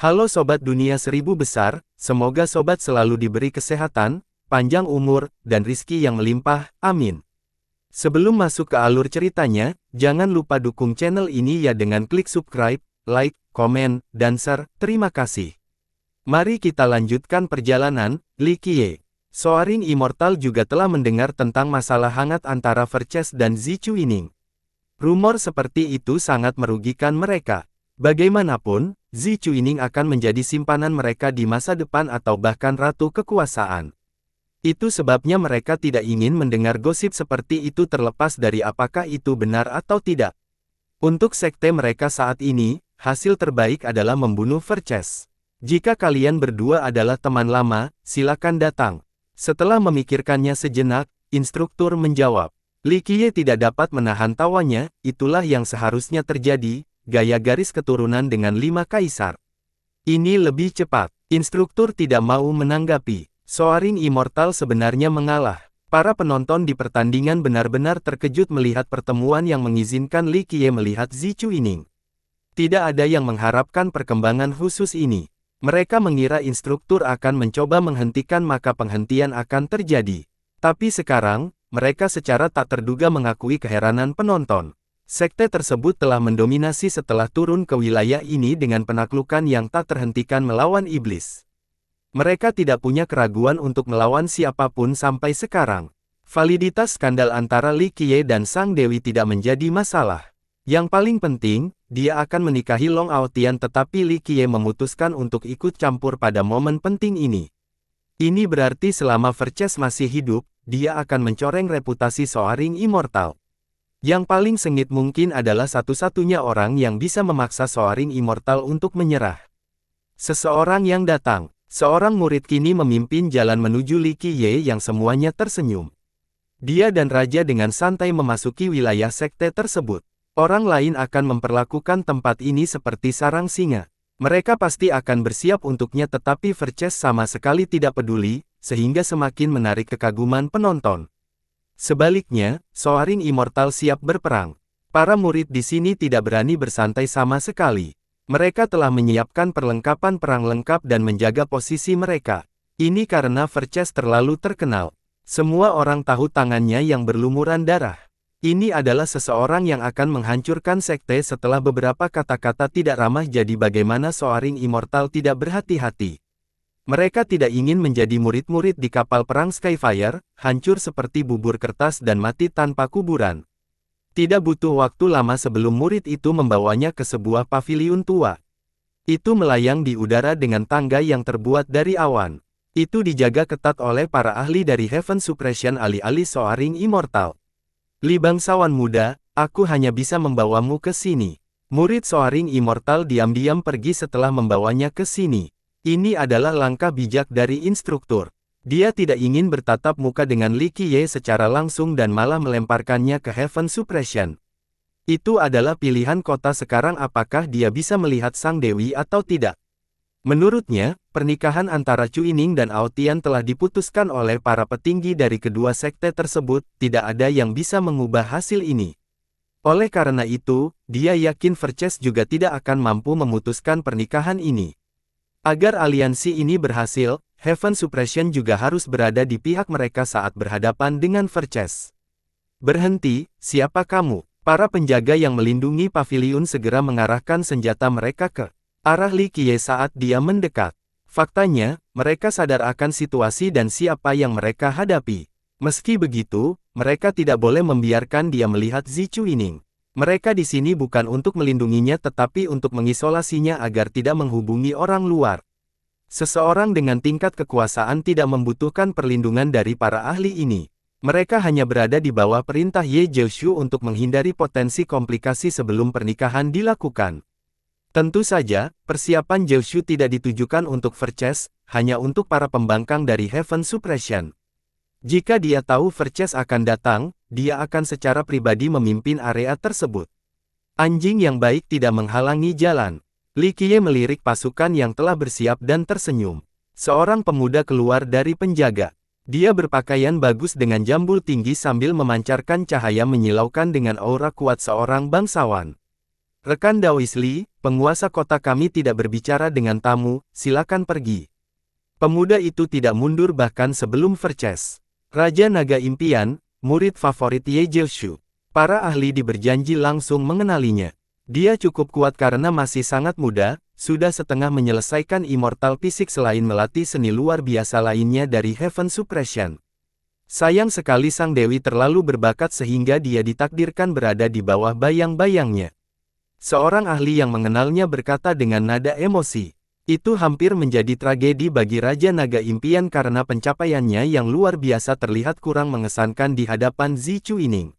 Halo Sobat Dunia Seribu Besar, semoga Sobat selalu diberi kesehatan, panjang umur, dan rizki yang melimpah, amin. Sebelum masuk ke alur ceritanya, jangan lupa dukung channel ini ya dengan klik subscribe, like, komen, dan share, terima kasih. Mari kita lanjutkan perjalanan. Li Qiye, Soaring Immortal juga telah mendengar tentang masalah hangat antara Verces dan Zi Chuining. Rumor seperti itu sangat merugikan mereka. Bagaimanapun, Zi Chuining akan menjadi simpanan mereka di masa depan atau bahkan ratu kekuasaan. Itu sebabnya mereka tidak ingin mendengar gosip seperti itu terlepas dari apakah itu benar atau tidak. Untuk sekte mereka saat ini, hasil terbaik adalah membunuh Verces. Jika kalian berdua adalah teman lama, silakan datang. Setelah memikirkannya sejenak, instruktur menjawab. Li Qiye tidak dapat menahan tawanya, itulah yang seharusnya terjadi, gaya garis keturunan dengan 5 kaisar. Ini lebih cepat. Instruktur tidak mau menanggapi. Soaring Immortal sebenarnya mengalah. Para penonton di pertandingan benar-benar terkejut melihat pertemuan yang mengizinkan Li Qiye melihat Zi Chuining. Tidak ada yang mengharapkan perkembangan khusus ini. Mereka mengira instruktur akan mencoba menghentikan maka penghentian akan terjadi. Tapi sekarang, mereka secara tak terduga mengakui keheranan penonton. Sekte tersebut telah mendominasi setelah turun ke wilayah ini dengan penaklukan yang tak terhentikan melawan iblis. Mereka tidak punya keraguan untuk melawan siapapun sampai sekarang. Validitas skandal antara Li Qiye dan Sang Dewi tidak menjadi masalah. Yang paling penting, dia akan menikahi Long Aotian tetapi Li Qiye memutuskan untuk ikut campur pada momen penting ini. Ini berarti selama Verces masih hidup, dia akan mencoreng reputasi Soaring Immortal. Yang paling sengit mungkin adalah satu-satunya orang yang bisa memaksa Soaring Immortal untuk menyerah. Seseorang yang datang. Seorang murid kini memimpin jalan menuju Li Qiye yang semuanya tersenyum. Dia dan raja dengan santai memasuki wilayah sekte tersebut. Orang lain akan memperlakukan tempat ini seperti sarang singa. Mereka pasti akan bersiap untuknya tetapi Verces sama sekali tidak peduli, sehingga semakin menarik kekaguman penonton. Sebaliknya, Soaring Immortal siap berperang. Para murid di sini tidak berani bersantai sama sekali. Mereka telah menyiapkan perlengkapan perang lengkap dan menjaga posisi mereka. Ini karena Verces terlalu terkenal. Semua orang tahu tangannya yang berlumuran darah. Ini adalah seseorang yang akan menghancurkan sekte setelah beberapa kata-kata tidak ramah jadi bagaimana Soaring Immortal tidak berhati-hati. Mereka tidak ingin menjadi murid-murid di kapal perang Skyfire, hancur seperti bubur kertas dan mati tanpa kuburan. Tidak butuh waktu lama sebelum murid itu membawanya ke sebuah paviliun tua. Itu melayang di udara dengan tangga yang terbuat dari awan. Itu dijaga ketat oleh para ahli dari Heaven Suppression alih-alih Soaring Immortal. Li bangsawan muda, aku hanya bisa membawamu ke sini. Murid Soaring Immortal diam-diam pergi setelah membawanya ke sini. Ini adalah langkah bijak dari instruktur. Dia tidak ingin bertatap muka dengan Li Qiye secara langsung dan malah melemparkannya ke Heaven Suppression. Itu adalah pilihan kota sekarang apakah dia bisa melihat Sang Dewi atau tidak. Menurutnya, pernikahan antara Chuining dan Aotian telah diputuskan oleh para petinggi dari kedua sekte tersebut, tidak ada yang bisa mengubah hasil ini. Oleh karena itu, dia yakin Verces juga tidak akan mampu memutuskan pernikahan ini. Agar aliansi ini berhasil, Heaven Suppression juga harus berada di pihak mereka saat berhadapan dengan Verces. Berhenti, siapa kamu? Para penjaga yang melindungi paviliun segera mengarahkan senjata mereka ke arah Li Qiye saat dia mendekat. Faktanya, mereka sadar akan situasi dan siapa yang mereka hadapi. Meski begitu, mereka tidak boleh membiarkan dia melihat Zi Chuining. Mereka di sini bukan untuk melindunginya tetapi untuk mengisolasinya agar tidak menghubungi orang luar. Seseorang dengan tingkat kekuasaan tidak membutuhkan perlindungan dari para ahli ini. Mereka hanya berada di bawah perintah Ye Zhou untuk menghindari potensi komplikasi sebelum pernikahan dilakukan. Tentu saja, persiapan Zhou tidak ditujukan untuk Verces, hanya untuk para pembangkang dari Heaven Suppression. Jika dia tahu Verces akan datang, dia akan secara pribadi memimpin area tersebut. Anjing yang baik tidak menghalangi jalan. Li Qiye melirik pasukan yang telah bersiap dan tersenyum. Seorang pemuda keluar dari penjaga. Dia berpakaian bagus dengan jambul tinggi sambil memancarkan cahaya menyilaukan dengan aura kuat seorang bangsawan. Rekan Dawisli, penguasa kota kami tidak berbicara dengan tamu, silakan pergi. Pemuda itu tidak mundur bahkan sebelum Verces. Raja Naga Impian, murid favorit Ye Jiushu. Para ahli berjanji langsung mengenalinya. Dia cukup kuat karena masih sangat muda, sudah setengah menyelesaikan immortal fisik selain melatih seni luar biasa lainnya dari Heaven Suppression. Sayang sekali sang dewi terlalu berbakat sehingga dia ditakdirkan berada di bawah bayang-bayangnya. Seorang ahli yang mengenalnya berkata dengan nada emosi. Itu hampir menjadi tragedi bagi Raja Naga Impian karena pencapaiannya yang luar biasa terlihat kurang mengesankan di hadapan Zi Chuining.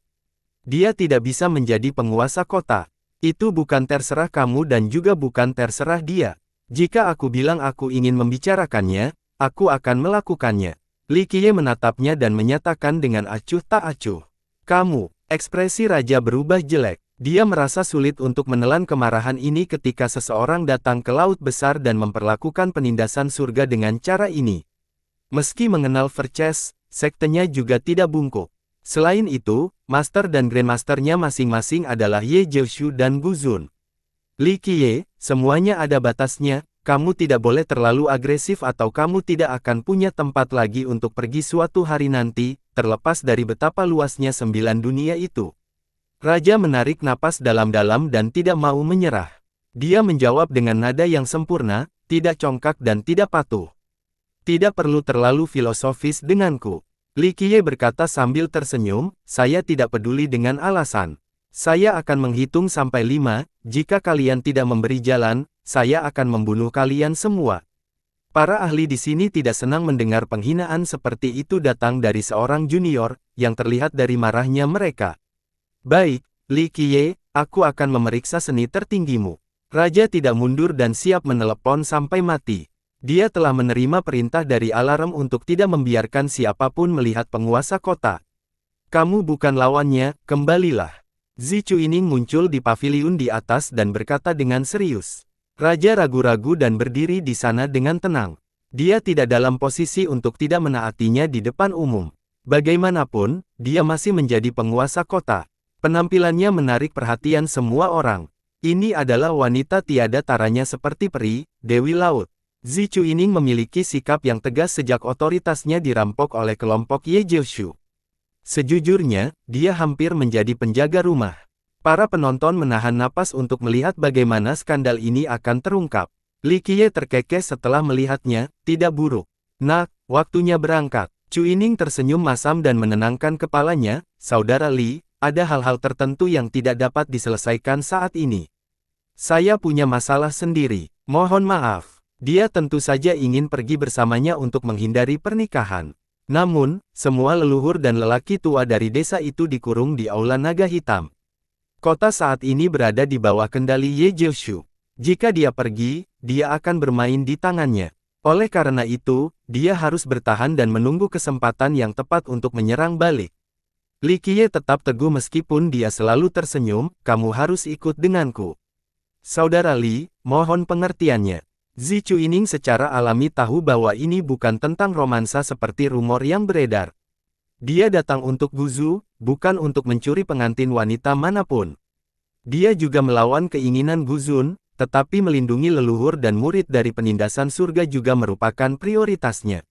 Dia tidak bisa menjadi penguasa kota. Itu bukan terserah kamu dan juga bukan terserah dia. Jika aku bilang aku ingin membicarakannya, aku akan melakukannya. Li Qiye menatapnya dan menyatakan dengan acuh tak acuh. Kamu, ekspresi raja berubah jelek. Dia merasa sulit untuk menelan kemarahan ini ketika seseorang datang ke laut besar dan memperlakukan penindasan surga dengan cara ini. Meski mengenal Verces, sektenya juga tidak bungkuk. Selain itu, Master dan Grandmasternya masing-masing adalah Ye Jiushu dan Gu Zun. Li Qiye, semuanya ada batasnya, kamu tidak boleh terlalu agresif atau kamu tidak akan punya tempat lagi untuk pergi suatu hari nanti, terlepas dari betapa luasnya 9 dunia itu. Raja menarik napas dalam-dalam dan tidak mau menyerah. Dia menjawab dengan nada yang sempurna, tidak congkak dan tidak patuh. Tidak perlu terlalu filosofis denganku. Li Qiye berkata sambil tersenyum, saya tidak peduli dengan alasan. Saya akan menghitung sampai 5, jika kalian tidak memberi jalan, saya akan membunuh kalian semua. Para ahli di sini tidak senang mendengar penghinaan seperti itu datang dari seorang junior, yang terlihat dari marahnya mereka. Baik, Li Qiye, aku akan memeriksa seni tertinggimu. Raja tidak mundur dan siap menelepon sampai mati. Dia telah menerima perintah dari alarm untuk tidak membiarkan siapapun melihat penguasa kota. Kamu bukan lawannya, kembalilah. Zi Chuining muncul di paviliun di atas dan berkata dengan serius. Raja ragu-ragu dan berdiri di sana dengan tenang. Dia tidak dalam posisi untuk tidak menaatinya di depan umum. Bagaimanapun, dia masih menjadi penguasa kota. Penampilannya menarik perhatian semua orang. Ini adalah wanita tiada taranya seperti peri, Dewi Laut. Zi Chuining memiliki sikap yang tegas sejak otoritasnya dirampok oleh kelompok Ye Jiushu. Sejujurnya, dia hampir menjadi penjaga rumah. Para penonton menahan napas untuk melihat bagaimana skandal ini akan terungkap. Li Qiye terkekeh setelah melihatnya, tidak buruk. Nak, waktunya berangkat. Chuining tersenyum masam dan menenangkan kepalanya, Saudara Li, ada hal-hal tertentu yang tidak dapat diselesaikan saat ini. Saya punya masalah sendiri, mohon maaf. Dia tentu saja ingin pergi bersamanya untuk menghindari pernikahan. Namun, semua leluhur dan lelaki tua dari desa itu dikurung di Aula Naga Hitam. Kota saat ini berada di bawah kendali Ye Jiushu. Jika dia pergi, dia akan bermain di tangannya. Oleh karena itu, dia harus bertahan dan menunggu kesempatan yang tepat untuk menyerang balik. Li Qiye tetap teguh meskipun dia selalu tersenyum, kamu harus ikut denganku. Saudara Li, mohon pengertiannya. Zi Chuining secara alami tahu bahwa ini bukan tentang romansa seperti rumor yang beredar. Dia datang untuk Gu Zu, bukan untuk mencuri pengantin wanita manapun. Dia juga melawan keinginan Gu Zun, tetapi melindungi leluhur dan murid dari penindasan surga juga merupakan prioritasnya.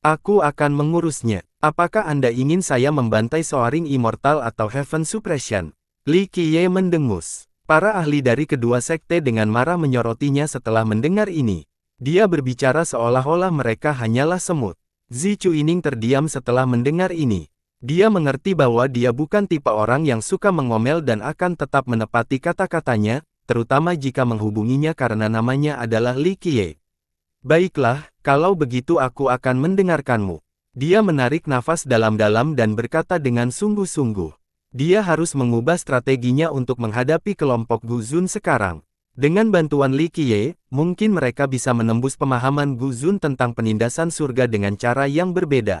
Aku akan mengurusnya. Apakah Anda ingin saya membantai Soaring Immortal atau Heaven Suppression? Li Qiye mendengus. Para ahli dari kedua sekte dengan marah menyorotinya setelah mendengar ini. Dia berbicara seolah-olah mereka hanyalah semut. Zi Chuining terdiam setelah mendengar ini. Dia mengerti bahwa dia bukan tipe orang yang suka mengomel dan akan tetap menepati kata-katanya, terutama jika menghubunginya karena namanya adalah Li Qiye. Baiklah, kalau begitu aku akan mendengarkanmu. Dia menarik nafas dalam-dalam dan berkata dengan sungguh-sungguh. Dia harus mengubah strateginya untuk menghadapi kelompok Gu Zun sekarang. Dengan bantuan Li Qiye, mungkin mereka bisa menembus pemahaman Gu Zun tentang penindasan surga dengan cara yang berbeda.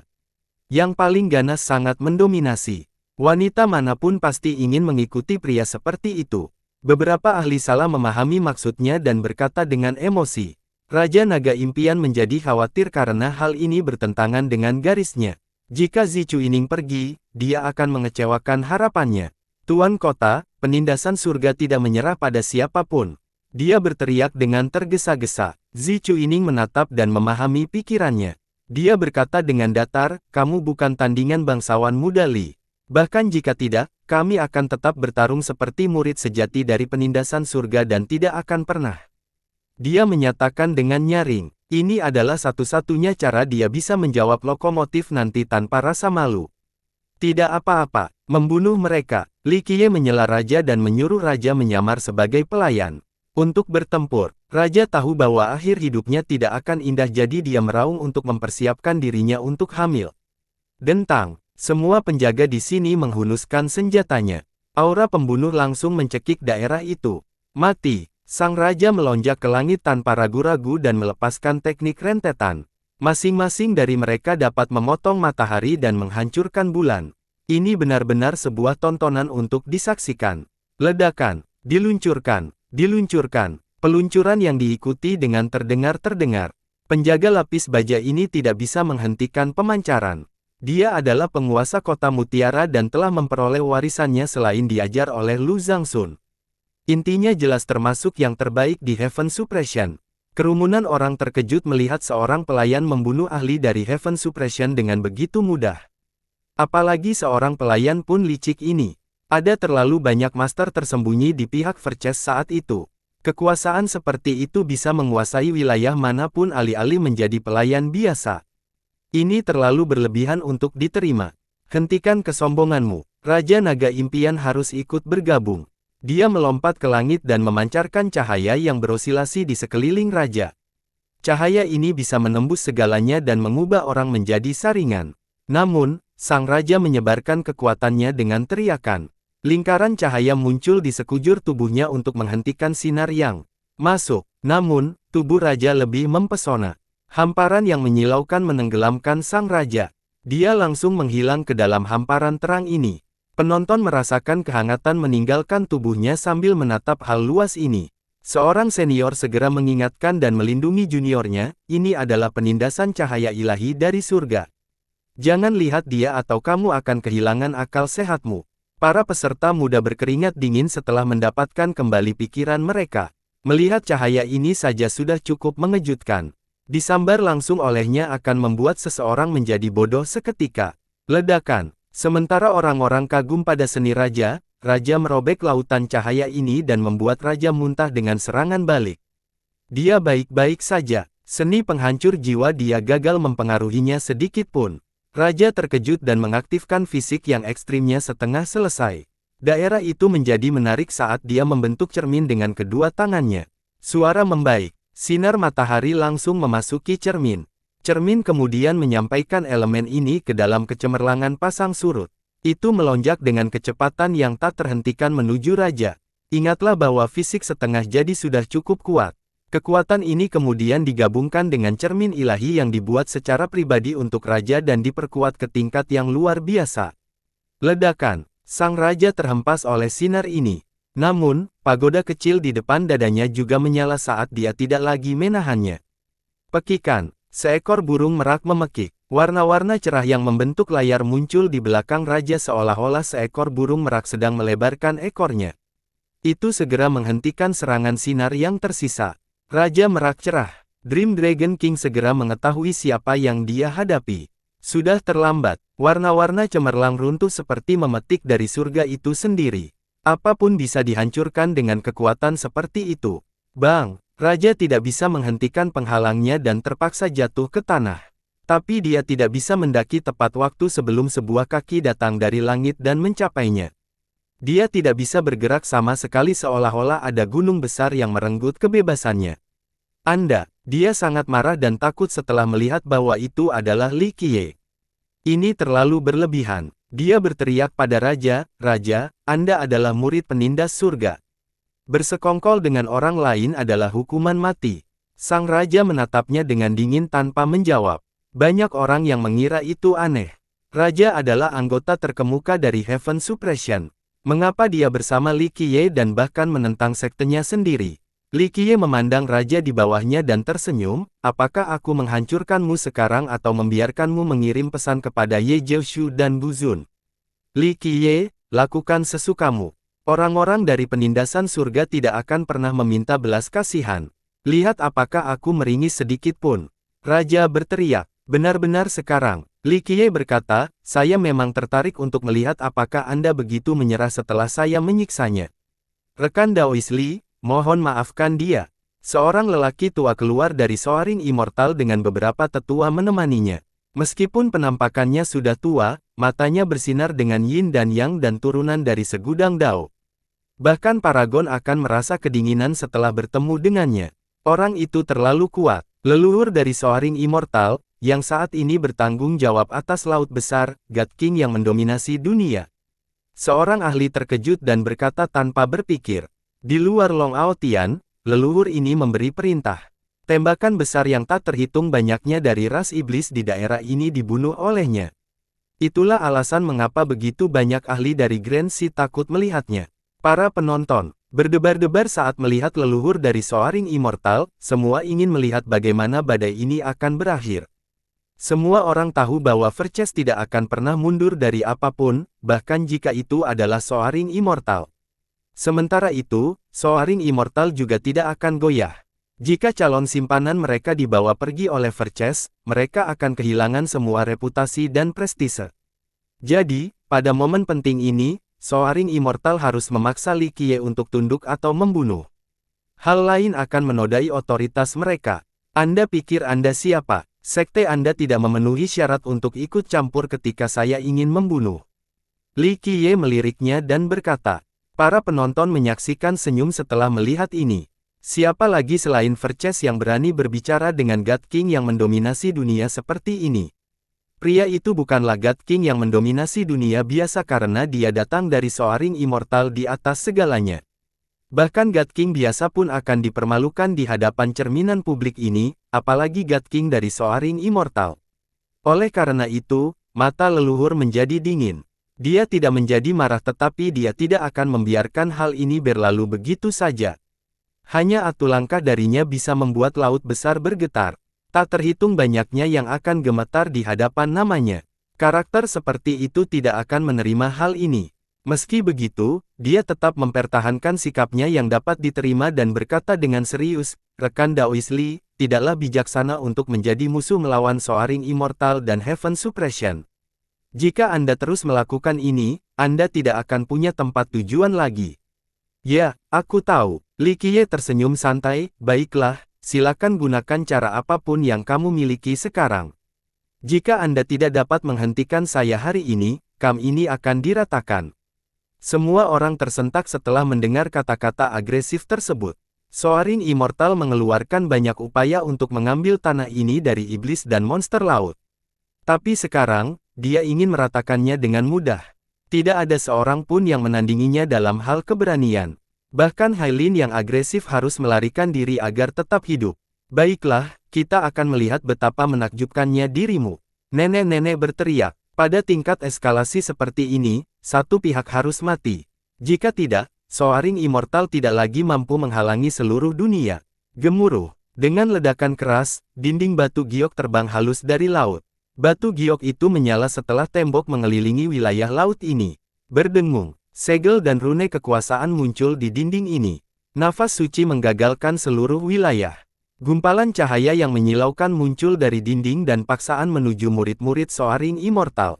Yang paling ganas sangat mendominasi. Wanita manapun pasti ingin mengikuti pria seperti itu. Beberapa ahli salah memahami maksudnya dan berkata dengan emosi. Raja Naga Impian menjadi khawatir karena hal ini bertentangan dengan garisnya. Jika Zi Chuining pergi, dia akan mengecewakan harapannya. Tuan Kota, penindasan surga tidak menyerah pada siapapun. Dia berteriak dengan tergesa-gesa. Zi Chuining menatap dan memahami pikirannya. Dia berkata dengan datar, kamu bukan tandingan bangsawan muda Li. Bahkan jika tidak, kami akan tetap bertarung seperti murid sejati dari penindasan surga dan tidak akan pernah. Dia menyatakan dengan nyaring. Ini adalah satu-satunya cara dia bisa menjawab lokomotif nanti tanpa rasa malu. Tidak apa-apa, membunuh mereka. Li Qiye menyela raja dan menyuruh raja menyamar sebagai pelayan. Untuk bertempur, raja tahu bahwa akhir hidupnya tidak akan indah jadi dia meraung untuk mempersiapkan dirinya untuk hamil. Dentang, semua penjaga di sini menghunuskan senjatanya. Aura pembunuh langsung mencekik daerah itu. Mati. Sang raja melonjak ke langit tanpa ragu-ragu dan melepaskan teknik rentetan. Masing-masing dari mereka dapat memotong matahari dan menghancurkan bulan. Ini benar-benar sebuah tontonan untuk disaksikan. Ledakan, diluncurkan, diluncurkan. Peluncuran yang diikuti dengan terdengar-terdengar. Penjaga lapis baja ini tidak bisa menghentikan pemancaran. Dia adalah penguasa kota Mutiara dan telah memperoleh warisannya selain diajar oleh Lu Zhangsun. Intinya jelas termasuk yang terbaik di Heaven Suppression. Kerumunan orang terkejut melihat seorang pelayan membunuh ahli dari Heaven Suppression dengan begitu mudah. Apalagi seorang pelayan pun licik ini. Ada terlalu banyak master tersembunyi di pihak Verces saat itu. Kekuasaan seperti itu bisa menguasai wilayah manapun alih-alih menjadi pelayan biasa. Ini terlalu berlebihan untuk diterima. Hentikan kesombonganmu. Raja Naga Impian harus ikut bergabung. Dia melompat ke langit dan memancarkan cahaya yang berosilasi di sekeliling raja. Cahaya ini bisa menembus segalanya dan mengubah orang menjadi saringan. Namun, sang raja menyebarkan kekuatannya dengan teriakan. Lingkaran cahaya muncul di sekujur tubuhnya untuk menghentikan sinar yang masuk. Namun, tubuh raja lebih mempesona. Hamparan yang menyilaukan menenggelamkan sang raja. Dia langsung menghilang ke dalam hamparan terang ini. Penonton merasakan kehangatan meninggalkan tubuhnya sambil menatap hal luas ini. Seorang senior segera mengingatkan dan melindungi juniornya, ini adalah penindasan cahaya ilahi dari surga. Jangan lihat dia atau kamu akan kehilangan akal sehatmu. Para peserta muda berkeringat dingin setelah mendapatkan kembali pikiran mereka. Melihat cahaya ini saja sudah cukup mengejutkan. Disambar langsung olehnya akan membuat seseorang menjadi bodoh seketika. Ledakan. Sementara orang-orang kagum pada seni raja, raja merobek lautan cahaya ini dan membuat raja muntah dengan serangan balik. Dia baik-baik saja, seni penghancur jiwa dia gagal mempengaruhinya sedikit pun. Raja terkejut dan mengaktifkan fisik yang ekstrimnya setengah selesai. Daerah itu menjadi menarik saat dia membentuk cermin dengan kedua tangannya. Suara membaik, sinar matahari langsung memasuki cermin. Cermin kemudian menyampaikan elemen ini ke dalam kecemerlangan pasang surut. Itu melonjak dengan kecepatan yang tak terhentikan menuju raja. Ingatlah bahwa fisik setengah jadi sudah cukup kuat. Kekuatan ini kemudian digabungkan dengan cermin ilahi yang dibuat secara pribadi untuk raja dan diperkuat ke tingkat yang luar biasa. Ledakan, sang raja terhempas oleh sinar ini. Namun, pagoda kecil di depan dadanya juga menyala saat dia tidak lagi menahannya. Pekikan. Seekor burung merak memekik. Warna-warna cerah yang membentuk layar muncul di belakang raja seolah-olah seekor burung merak sedang melebarkan ekornya. Itu segera menghentikan serangan sinar yang tersisa. Raja merak cerah. Dream Dragon King segera mengetahui siapa yang dia hadapi. Sudah terlambat. Warna-warna cemerlang runtuh seperti memetik dari surga itu sendiri. Apapun bisa dihancurkan dengan kekuatan seperti itu. Bang! Raja tidak bisa menghentikan penghalangnya dan terpaksa jatuh ke tanah. Tapi dia tidak bisa mendaki tepat waktu sebelum sebuah kaki datang dari langit dan mencapainya. Dia tidak bisa bergerak sama sekali seolah-olah ada gunung besar yang merenggut kebebasannya. Dia sangat marah dan takut setelah melihat bahwa itu adalah Li Qiye. Ini terlalu berlebihan. Dia berteriak pada raja, "Raja, Anda adalah murid penindas surga. Bersekongkol dengan orang lain adalah hukuman mati." Sang raja menatapnya dengan dingin tanpa menjawab. Banyak orang yang mengira itu aneh. Raja adalah anggota terkemuka dari Heaven Suppression. Mengapa dia bersama Li Qiye dan bahkan menentang sektenya sendiri? Li Qiye memandang raja di bawahnya dan tersenyum, "Apakah aku menghancurkanmu sekarang atau membiarkanmu mengirim pesan kepada Ye Jiushu dan Bu Zun?" Li Qiye, "Lakukan sesukamu." Orang-orang dari penindasan surga tidak akan pernah meminta belas kasihan. Lihat apakah aku meringis sedikit pun. Raja berteriak. Benar-benar sekarang. Li Qiye berkata, saya memang tertarik untuk melihat apakah Anda begitu menyerah setelah saya menyiksanya. Rekan Daois Li, mohon maafkan dia. Seorang lelaki tua keluar dari Soaring Immortal dengan beberapa tetua menemaninya. Meskipun penampakannya sudah tua, matanya bersinar dengan yin dan yang dan turunan dari segudang dao. Bahkan Paragon akan merasa kedinginan setelah bertemu dengannya. Orang itu terlalu kuat. Leluhur dari Soaring Immortal, yang saat ini bertanggung jawab atas laut besar, God King yang mendominasi dunia. Seorang ahli terkejut dan berkata tanpa berpikir. Di luar Long Ao Tian, leluhur ini memberi perintah. Tembakan besar yang tak terhitung banyaknya dari ras iblis di daerah ini dibunuh olehnya. Itulah alasan mengapa begitu banyak ahli dari Grand Sea takut melihatnya. Para penonton berdebar-debar saat melihat leluhur dari Soaring Immortal, semua ingin melihat bagaimana badai ini akan berakhir. Semua orang tahu bahwa Verces tidak akan pernah mundur dari apapun, bahkan jika itu adalah Soaring Immortal. Sementara itu, Soaring Immortal juga tidak akan goyah. Jika calon simpanan mereka dibawa pergi oleh Verces, mereka akan kehilangan semua reputasi dan prestise. Jadi, pada momen penting ini, Soaring Immortal harus memaksa Li Qiye untuk tunduk atau membunuh. Hal lain akan menodai otoritas mereka. Anda pikir Anda siapa? Sekte Anda tidak memenuhi syarat untuk ikut campur ketika saya ingin membunuh. Li Qiye meliriknya dan berkata. Para penonton menyaksikan senyum setelah melihat ini. Siapa lagi selain Verces yang berani berbicara dengan God King yang mendominasi dunia seperti ini? Pria itu bukanlah God King yang mendominasi dunia biasa karena dia datang dari Soaring Immortal di atas segalanya. Bahkan God King biasa pun akan dipermalukan di hadapan cerminan publik ini, apalagi God King dari Soaring Immortal. Oleh karena itu, mata leluhur menjadi dingin. Dia tidak menjadi marah tetapi dia tidak akan membiarkan hal ini berlalu begitu saja. Hanya atu langkah darinya bisa membuat laut besar bergetar. Tak terhitung banyaknya yang akan gemetar di hadapan namanya. Karakter seperti itu tidak akan menerima hal ini. Meski begitu, dia tetap mempertahankan sikapnya yang dapat diterima dan berkata dengan serius, rekan Daois Li, tidaklah bijaksana untuk menjadi musuh melawan Soaring Immortal dan Heaven Suppression. Jika Anda terus melakukan ini, Anda tidak akan punya tempat tujuan lagi. Ya, aku tahu. Li Qiye tersenyum santai, baiklah. Silakan gunakan cara apapun yang kamu miliki sekarang. Jika Anda tidak dapat menghentikan saya hari ini, kam ini akan diratakan. Semua orang tersentak setelah mendengar kata-kata agresif tersebut. Soaring Immortal mengeluarkan banyak upaya untuk mengambil tanah ini dari iblis dan monster laut. Tapi sekarang, dia ingin meratakannya dengan mudah. Tidak ada seorang pun yang menandinginya dalam hal keberanian. Bahkan Hailin yang agresif harus melarikan diri agar tetap hidup. Baiklah, kita akan melihat betapa menakjubkannya dirimu. Nenek-nenek berteriak. Pada tingkat eskalasi seperti ini, satu pihak harus mati. Jika tidak, Soaring Immortal tidak lagi mampu menghalangi seluruh dunia. Gemuruh. Dengan ledakan keras, dinding batu giok terbang halus dari laut. Batu giok itu menyala setelah tembok mengelilingi wilayah laut ini. Berdengung. Segel dan rune kekuasaan muncul di dinding ini. Nafas suci menggagalkan seluruh wilayah. Gumpalan cahaya yang menyilaukan muncul dari dinding dan paksaan menuju murid-murid Soaring Immortal.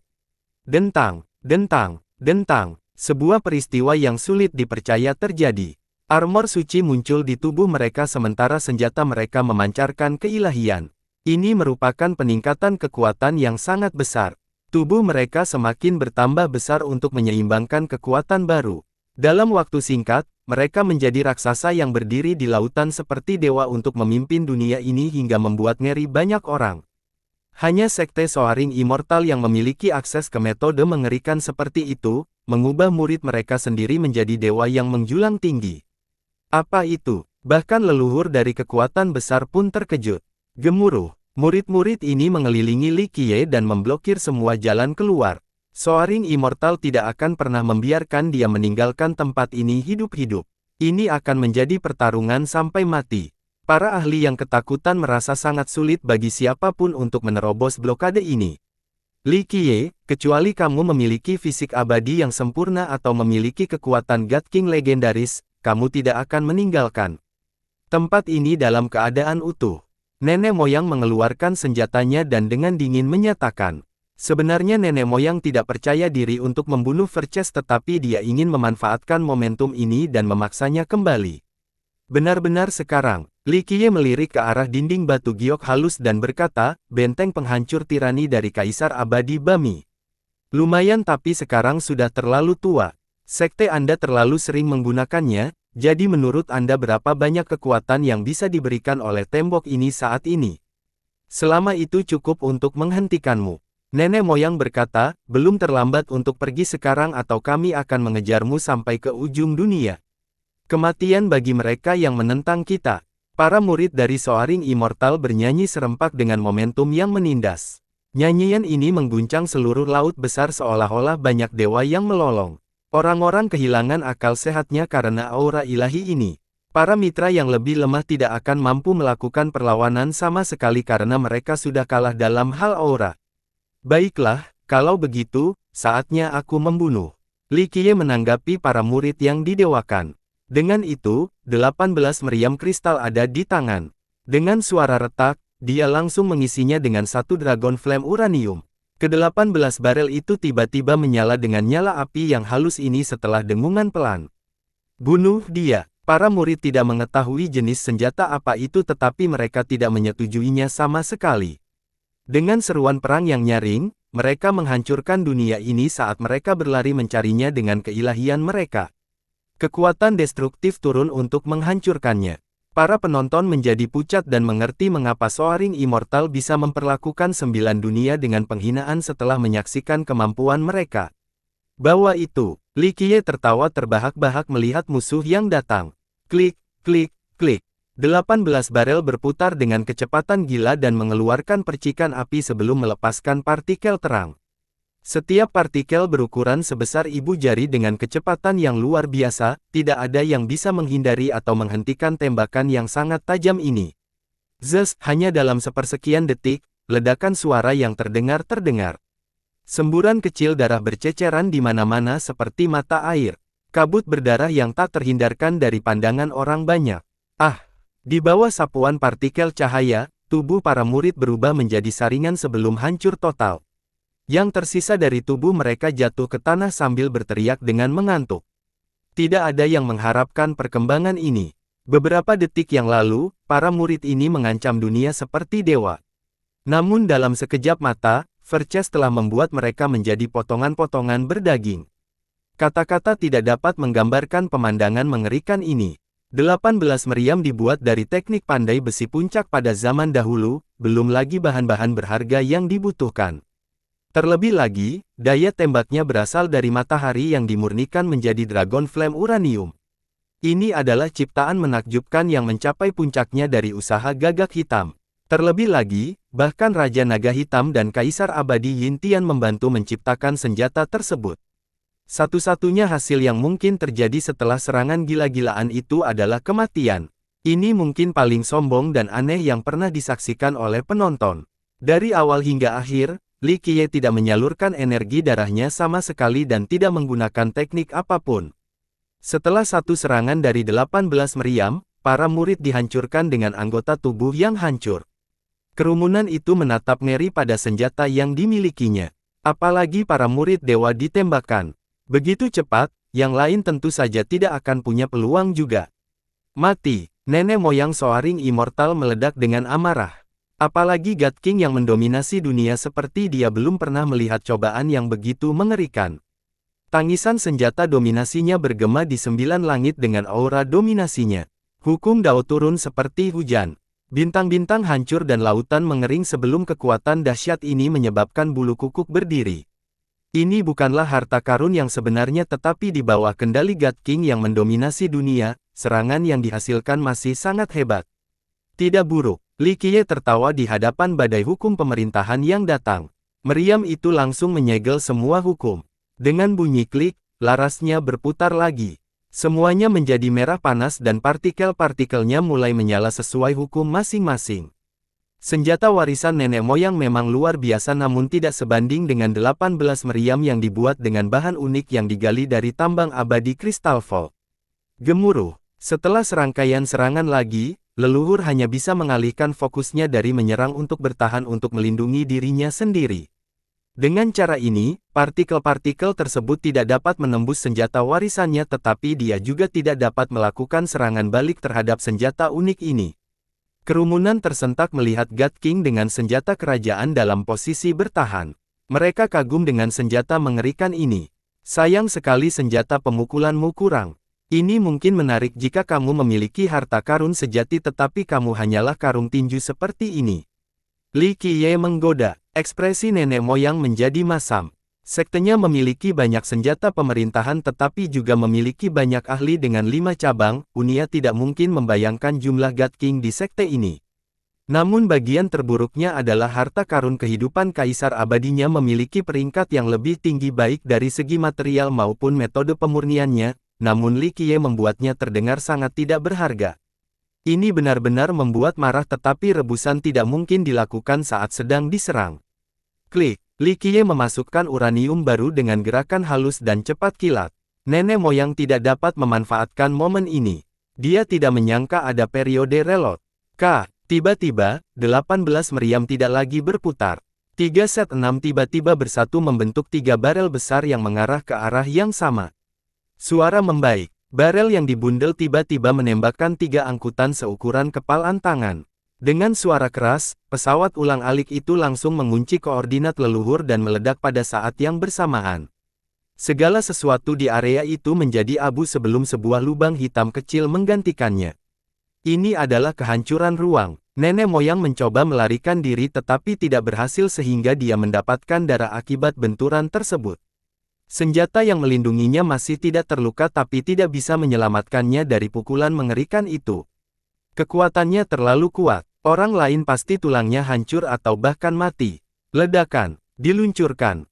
Dentang, dentang, dentang. Sebuah peristiwa yang sulit dipercaya terjadi. Armor suci muncul di tubuh mereka sementara senjata mereka memancarkan keilahian. Ini merupakan peningkatan kekuatan yang sangat besar. Tubuh mereka semakin bertambah besar untuk menyeimbangkan kekuatan baru. Dalam waktu singkat, mereka menjadi raksasa yang berdiri di lautan seperti dewa untuk memimpin dunia ini hingga membuat ngeri banyak orang. Hanya Sekte Soaring Immortal yang memiliki akses ke metode mengerikan seperti itu, mengubah murid mereka sendiri menjadi dewa yang menjulang tinggi. Apa itu? Bahkan leluhur dari kekuatan besar pun terkejut. Gemuruh. Murid-murid ini mengelilingi Li Qiye dan memblokir semua jalan keluar. Soaring Immortal tidak akan pernah membiarkan dia meninggalkan tempat ini hidup-hidup. Ini akan menjadi pertarungan sampai mati. Para ahli yang ketakutan merasa sangat sulit bagi siapapun untuk menerobos blokade ini. Li Qiye, kecuali kamu memiliki fisik abadi yang sempurna atau memiliki kekuatan God King legendaris, kamu tidak akan meninggalkan tempat ini dalam keadaan utuh. Nenek moyang mengeluarkan senjatanya dan dengan dingin menyatakan, sebenarnya nenek moyang tidak percaya diri untuk membunuh Verces tetapi dia ingin memanfaatkan momentum ini dan memaksanya kembali. Benar-benar sekarang, Li Qiye melirik ke arah dinding batu giok halus dan berkata, benteng penghancur tirani dari Kaisar Abadi Bami. Lumayan tapi sekarang sudah terlalu tua. Sekte Anda terlalu sering menggunakannya, jadi menurut Anda berapa banyak kekuatan yang bisa diberikan oleh tembok ini saat ini? Selama itu cukup untuk menghentikanmu. Nenek moyang berkata, belum terlambat untuk pergi sekarang atau kami akan mengejarmu sampai ke ujung dunia. Kematian bagi mereka yang menentang kita. Para murid dari Soaring Immortal bernyanyi serempak dengan momentum yang menindas. Nyanyian ini mengguncang seluruh laut besar seolah-olah banyak dewa yang melolong. Orang-orang kehilangan akal sehatnya karena aura ilahi ini. Para mitra yang lebih lemah tidak akan mampu melakukan perlawanan sama sekali karena mereka sudah kalah dalam hal aura. Baiklah, kalau begitu, saatnya aku membunuh. Li Qiye menanggapi para murid yang didewakan. Dengan itu, 18 meriam kristal ada di tangan. Dengan suara retak, dia langsung mengisinya dengan satu Dragon Flame Uranium. Ke-18 barel itu tiba-tiba menyala dengan nyala api yang halus ini setelah dengungan pelan. Bunuh dia. Para murid tidak mengetahui jenis senjata apa itu tetapi mereka tidak menyetujuinya sama sekali. Dengan seruan perang yang nyaring, mereka menghancurkan dunia ini saat mereka berlari mencarinya dengan keilahian mereka. Kekuatan destruktif turun untuk menghancurkannya. Para penonton menjadi pucat dan mengerti mengapa Soaring Immortal bisa memperlakukan 9 dunia dengan penghinaan setelah menyaksikan kemampuan mereka. Bahwa itu, Li Qiye tertawa terbahak-bahak melihat musuh yang datang. Klik, klik, klik. 18 barel berputar dengan kecepatan gila dan mengeluarkan percikan api sebelum melepaskan partikel terang. Setiap partikel berukuran sebesar ibu jari dengan kecepatan yang luar biasa, tidak ada yang bisa menghindari atau menghentikan tembakan yang sangat tajam ini. Zes, hanya dalam sepersekian detik, ledakan suara yang terdengar. Semburan kecil darah berceceran di mana-mana seperti mata air. Kabut berdarah yang tak terhindarkan dari pandangan orang banyak. Di bawah sapuan partikel cahaya, tubuh para murid berubah menjadi saringan sebelum hancur total. Yang tersisa dari tubuh mereka jatuh ke tanah sambil berteriak dengan mengantuk. Tidak ada yang mengharapkan perkembangan ini. Beberapa detik yang lalu, para murid ini mengancam dunia seperti dewa. Namun dalam sekejap mata, Verces telah membuat mereka menjadi potongan-potongan berdaging. Kata-kata tidak dapat menggambarkan pemandangan mengerikan ini. 18 meriam dibuat dari teknik pandai besi puncak pada zaman dahulu, belum lagi bahan-bahan berharga yang dibutuhkan. Terlebih lagi, daya tembaknya berasal dari matahari yang dimurnikan menjadi Dragon Flame Uranium. Ini adalah ciptaan menakjubkan yang mencapai puncaknya dari usaha gagak hitam. Terlebih lagi, bahkan Raja Naga Hitam dan Kaisar Abadi Yin Tian membantu menciptakan senjata tersebut. Satu-satunya hasil yang mungkin terjadi setelah serangan gila-gilaan itu adalah kematian. Ini mungkin paling sombong dan aneh yang pernah disaksikan oleh penonton. Dari awal hingga akhir, Li Qiye tidak menyalurkan energi darahnya sama sekali dan tidak menggunakan teknik apapun. Setelah satu serangan dari 18 meriam, para murid dihancurkan dengan anggota tubuh yang hancur. Kerumunan itu menatap ngeri pada senjata yang dimilikinya. Apalagi para murid dewa ditembakkan. Begitu cepat, yang lain tentu saja tidak akan punya peluang juga. Mati, nenek moyang Soaring Immortal meledak dengan amarah. Apalagi God King yang mendominasi dunia seperti dia belum pernah melihat cobaan yang begitu mengerikan. Tangisan senjata dominasinya bergema di 9 langit dengan aura dominasinya. Hukum Dao turun seperti hujan. Bintang-bintang hancur dan lautan mengering sebelum kekuatan dahsyat ini menyebabkan bulu kukuk berdiri. Ini bukanlah harta karun yang sebenarnya tetapi di bawah kendali God King yang mendominasi dunia, serangan yang dihasilkan masih sangat hebat. Tidak buruk. Li Qiye tertawa di hadapan badai hukum pemerintahan yang datang. Meriam itu langsung menyegel semua hukum. Dengan bunyi klik, larasnya berputar lagi. Semuanya menjadi merah panas dan partikel-partikelnya mulai menyala sesuai hukum masing-masing. Senjata warisan nenek moyang memang luar biasa namun tidak sebanding dengan 18 meriam yang dibuat dengan bahan unik yang digali dari tambang abadi Crystal Vault. Gemuruh. Setelah serangkaian serangan lagi, leluhur hanya bisa mengalihkan fokusnya dari menyerang untuk bertahan untuk melindungi dirinya sendiri. Dengan cara ini, partikel-partikel tersebut tidak dapat menembus senjata warisannya tetapi dia juga tidak dapat melakukan serangan balik terhadap senjata unik ini. Kerumunan tersentak melihat God King dengan senjata kerajaan dalam posisi bertahan. Mereka kagum dengan senjata mengerikan ini. Sayang sekali senjata pemukulanmu kurang. Ini mungkin menarik jika kamu memiliki harta karun sejati tetapi kamu hanyalah karung tinju seperti ini. Li Qiye menggoda. Ekspresi nenek moyang menjadi masam. Sektenya memiliki banyak senjata pemerintahan tetapi juga memiliki banyak ahli dengan 5 cabang. Unia tidak mungkin membayangkan jumlah God King di sekte ini. Namun bagian terburuknya adalah harta karun kehidupan kaisar abadinya memiliki peringkat yang lebih tinggi baik dari segi material maupun metode pemurniannya. Namun Li Qiye membuatnya terdengar sangat tidak berharga. Ini benar-benar membuat marah tetapi rebusan tidak mungkin dilakukan saat sedang diserang. Klik, Li Qiye memasukkan uranium baru dengan gerakan halus dan cepat kilat. Nenek moyang tidak dapat memanfaatkan momen ini. Dia tidak menyangka ada periode reload. Tiba-tiba, 18 meriam tidak lagi berputar. 3 set 6 tiba-tiba bersatu membentuk 3 barel besar yang mengarah ke arah yang sama. Suara membaik. Barel yang dibundel tiba-tiba menembakkan 3 angkutan seukuran kepalan tangan. Dengan suara keras, pesawat ulang-alik itu langsung mengunci koordinat leluhur dan meledak pada saat yang bersamaan. Segala sesuatu di area itu menjadi abu sebelum sebuah lubang hitam kecil menggantikannya. Ini adalah kehancuran ruang. Nenek moyang mencoba melarikan diri tetapi tidak berhasil sehingga dia mendapatkan darah akibat benturan tersebut. Senjata yang melindunginya masih tidak terluka tapi tidak bisa menyelamatkannya dari pukulan mengerikan itu. Kekuatannya terlalu kuat. Orang lain pasti tulangnya hancur atau bahkan mati. Ledakan. Diluncurkan.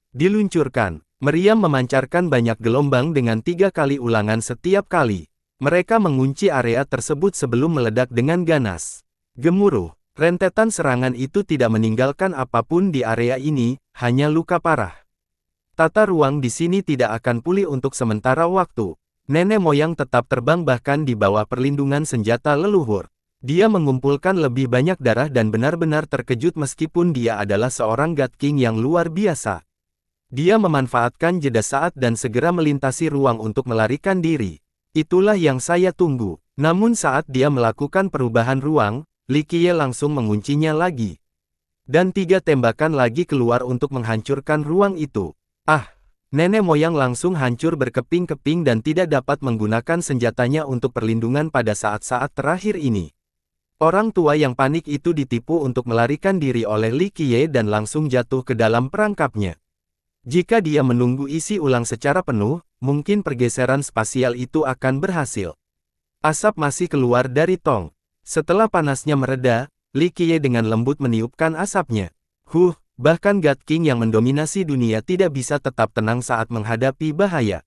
Meriam memancarkan banyak gelombang dengan 3 kali ulangan setiap kali. Mereka mengunci area tersebut sebelum meledak dengan ganas. Gemuruh. Rentetan serangan itu tidak meninggalkan apapun di area ini, hanya luka parah. Tata ruang di sini tidak akan pulih untuk sementara waktu. Nenek moyang tetap terbang bahkan di bawah perlindungan senjata leluhur. Dia mengumpulkan lebih banyak darah dan benar-benar terkejut meskipun dia adalah seorang God King yang luar biasa. Dia memanfaatkan jeda saat dan segera melintasi ruang untuk melarikan diri. Itulah yang saya tunggu. Namun saat dia melakukan perubahan ruang, Li Qiye langsung menguncinya lagi. Dan 3 tembakan lagi keluar untuk menghancurkan ruang itu. Nenek moyang langsung hancur berkeping-keping dan tidak dapat menggunakan senjatanya untuk perlindungan pada saat-saat terakhir ini. Orang tua yang panik itu ditipu untuk melarikan diri oleh Li Qiye dan langsung jatuh ke dalam perangkapnya. Jika dia menunggu isi ulang secara penuh, mungkin pergeseran spasial itu akan berhasil. Asap masih keluar dari tong. Setelah panasnya mereda, Li Qiye dengan lembut meniupkan asapnya. Bahkan God King yang mendominasi dunia tidak bisa tetap tenang saat menghadapi bahaya.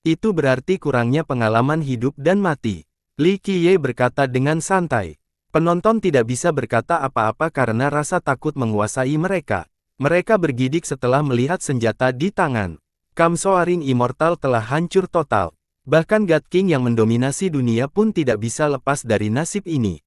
Itu berarti kurangnya pengalaman hidup dan mati. Li Qiye berkata dengan santai. Penonton tidak bisa berkata apa-apa karena rasa takut menguasai mereka. Mereka bergidik setelah melihat senjata di tangan. Kamsoaring Immortal telah hancur total. Bahkan God King yang mendominasi dunia pun tidak bisa lepas dari nasib ini.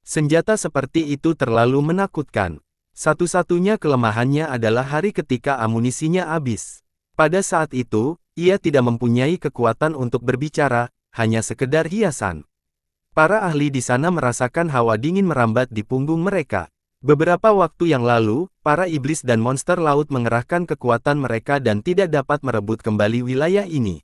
Senjata seperti itu terlalu menakutkan. Satu-satunya kelemahannya adalah hari ketika amunisinya habis. Pada saat itu, ia tidak mempunyai kekuatan untuk berbicara, hanya sekedar hiasan. Para ahli di sana merasakan hawa dingin merambat di punggung mereka. Beberapa waktu yang lalu, para iblis dan monster laut mengerahkan kekuatan mereka dan tidak dapat merebut kembali wilayah ini.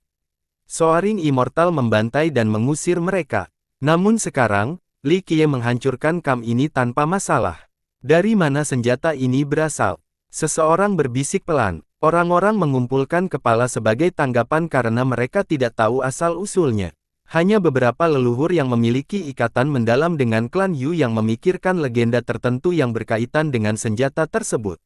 Soaring Immortal membantai dan mengusir mereka. Namun sekarang, Li Qiye menghancurkan camp ini tanpa masalah. Dari mana senjata ini berasal? Seseorang berbisik pelan. Orang-orang mengumpulkan kepala sebagai tanggapan karena mereka tidak tahu asal-usulnya. Hanya beberapa leluhur yang memiliki ikatan mendalam dengan klan Yu yang memikirkan legenda tertentu yang berkaitan dengan senjata tersebut.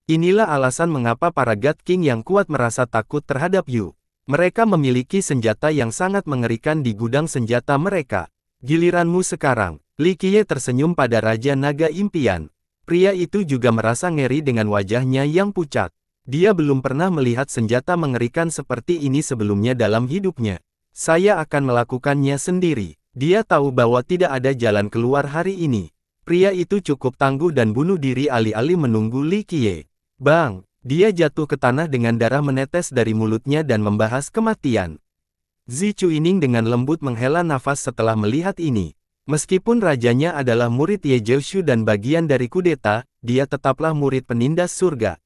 Inilah alasan mengapa para God King yang kuat merasa takut terhadap Yu. Mereka memiliki senjata yang sangat mengerikan di gudang senjata mereka. Giliranmu sekarang. Li Qiye tersenyum pada Raja Naga Impian. Pria itu juga merasa ngeri dengan wajahnya yang pucat. Dia belum pernah melihat senjata mengerikan seperti ini sebelumnya dalam hidupnya. Saya akan melakukannya sendiri. Dia tahu bahwa tidak ada jalan keluar hari ini. Pria itu cukup tangguh dan bunuh diri alih-alih menunggu Li Qiye. Bang! Dia jatuh ke tanah dengan darah menetes dari mulutnya dan membahas kematian. Zi Chuining dengan lembut menghela nafas setelah melihat ini. Meskipun rajanya adalah murid Ye Jiushu dan bagian dari kudeta, dia tetaplah murid penindas surga.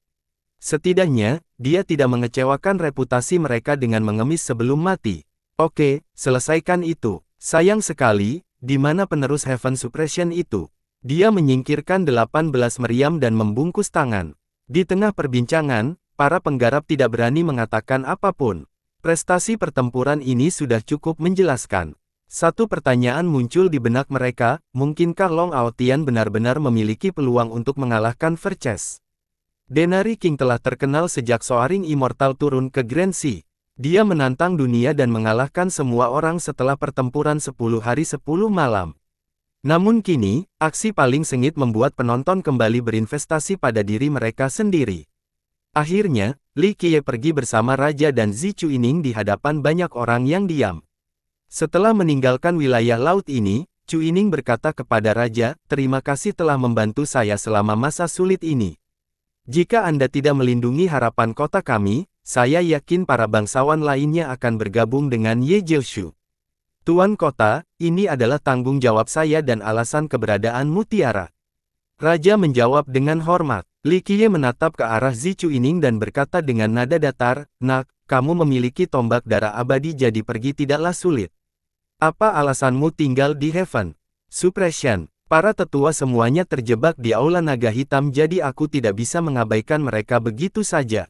Setidaknya, dia tidak mengecewakan reputasi mereka dengan mengemis sebelum mati. Oke, selesaikan itu. Sayang sekali, di mana penerus Heaven Suppression itu? Dia menyingkirkan 18 meriam dan membungkus tangan. Di tengah perbincangan, para penggarap tidak berani mengatakan apapun. Prestasi pertempuran ini sudah cukup menjelaskan. Satu pertanyaan muncul di benak mereka, mungkinkah Long Aotian benar-benar memiliki peluang untuk mengalahkan Verces? Denari King telah terkenal sejak Soaring Immortal turun ke Grand Sea. Dia menantang dunia dan mengalahkan semua orang setelah pertempuran 10 hari 10 malam. Namun kini, aksi paling sengit membuat penonton kembali berinvestasi pada diri mereka sendiri. Akhirnya, Li Qiye pergi bersama Raja dan Zi Chuining di hadapan banyak orang yang diam. Setelah meninggalkan wilayah laut ini, Chuining berkata kepada Raja, "Terima kasih telah membantu saya selama masa sulit ini. Jika Anda tidak melindungi harapan kota kami, saya yakin para bangsawan lainnya akan bergabung dengan Ye Jiushu. Tuan kota, ini adalah tanggung jawab saya dan alasan keberadaan Mutiara." Raja menjawab dengan hormat. Li Qiye menatap ke arah Zi Chuining dan berkata dengan nada datar, "Nak, kamu memiliki tombak darah abadi jadi pergi tidaklah sulit. Apa alasanmu tinggal di Heaven Suppression? Para tetua semuanya terjebak di Aula Naga Hitam jadi aku tidak bisa mengabaikan mereka begitu saja."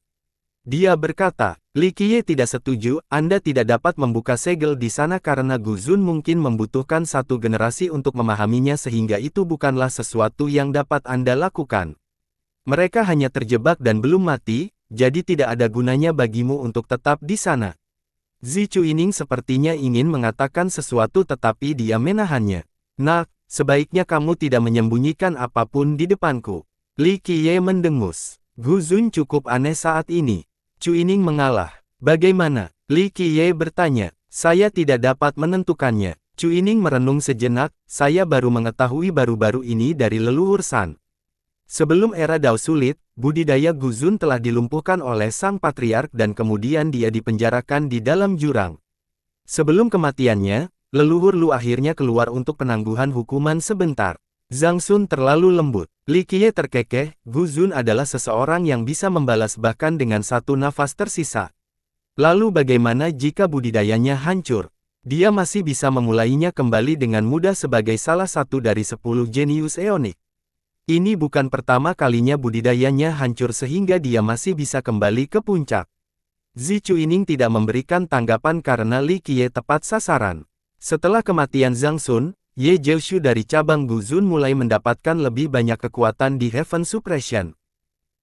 Dia berkata, "Li Qiye tidak setuju, Anda tidak dapat membuka segel di sana karena Gu Zun mungkin membutuhkan satu generasi untuk memahaminya sehingga itu bukanlah sesuatu yang dapat Anda lakukan. Mereka hanya terjebak dan belum mati, jadi tidak ada gunanya bagimu untuk tetap di sana." Zi Chuining sepertinya ingin mengatakan sesuatu tetapi dia menahannya. "Nak, sebaiknya kamu tidak menyembunyikan apapun di depanku." Li Qiye mendengus. Gu Zun cukup aneh saat ini. Chuining mengalah. "Bagaimana?" Li Qiye bertanya. "Saya tidak dapat menentukannya." Chuining merenung sejenak, "Saya baru mengetahui baru-baru ini dari leluhur San. Sebelum era Dao sulit, budidaya Gu Zun telah dilumpuhkan oleh sang patriark dan kemudian dia dipenjarakan di dalam jurang. Sebelum kematiannya, leluhur Lu akhirnya keluar untuk penangguhan hukuman sebentar. Zhang Sun terlalu lembut." Li Qiye terkekeh, "Gu Zun adalah seseorang yang bisa membalas bahkan dengan satu nafas tersisa. Lalu bagaimana jika budidayanya hancur? Dia masih bisa memulainya kembali dengan mudah sebagai salah satu dari 10 jenius eonik. Ini bukan pertama kalinya budidayanya hancur sehingga dia masih bisa kembali ke puncak." Zi Chuining tidak memberikan tanggapan karena Li Qiye tepat sasaran. Setelah kematian Zhang Sun, Ye Jiushu dari cabang Gu Zun mulai mendapatkan lebih banyak kekuatan di Heaven Suppression.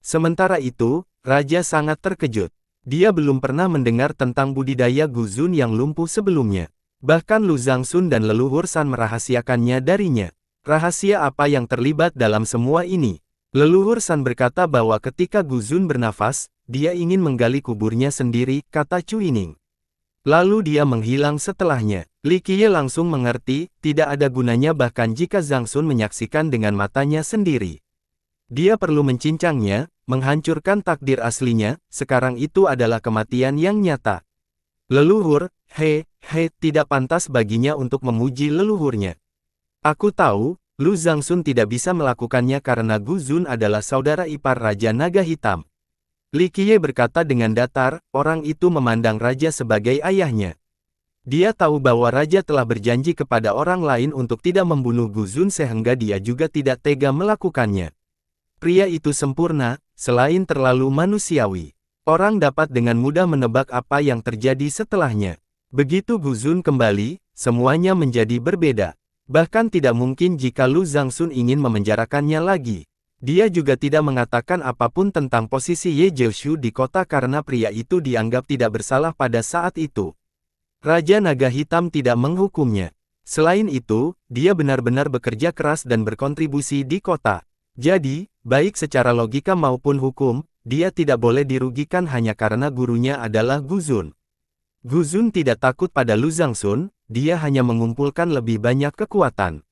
Sementara itu, Raja sangat terkejut. Dia belum pernah mendengar tentang budidaya Gu Zun yang lumpuh sebelumnya. Bahkan Lu Zhang Sun dan leluhur San merahasiakannya darinya. Rahasia apa yang terlibat dalam semua ini? Leluhur San berkata bahwa ketika Gu Zun bernafas, dia ingin menggali kuburnya sendiri, kata Chuining. Lalu dia menghilang setelahnya. Li Qiye langsung mengerti, tidak ada gunanya bahkan jika Zhang Sun menyaksikan dengan matanya sendiri. Dia perlu mencincangnya, menghancurkan takdir aslinya, sekarang itu adalah kematian yang nyata. Leluhur, tidak pantas baginya untuk memuji leluhurnya. Aku tahu, Lu Zhang Sun tidak bisa melakukannya karena Gu Zun adalah saudara ipar Raja Naga Hitam. Li Qiye berkata dengan datar, orang itu memandang Raja sebagai ayahnya. Dia tahu bahwa Raja telah berjanji kepada orang lain untuk tidak membunuh Gu Zun sehingga dia juga tidak tega melakukannya. Pria itu sempurna, selain terlalu manusiawi. Orang dapat dengan mudah menebak apa yang terjadi setelahnya. Begitu Gu Zun kembali, semuanya menjadi berbeda. Bahkan tidak mungkin jika Lu Zhang Sun ingin memenjarakannya lagi. Dia juga tidak mengatakan apapun tentang posisi Ye Jiushu di kota karena pria itu dianggap tidak bersalah pada saat itu. Raja Naga Hitam tidak menghukumnya. Selain itu, dia benar-benar bekerja keras dan berkontribusi di kota. Jadi, baik secara logika maupun hukum, dia tidak boleh dirugikan hanya karena gurunya adalah Guzun. Guzun tidak takut pada Lu Zhangxun, dia hanya mengumpulkan lebih banyak kekuatan.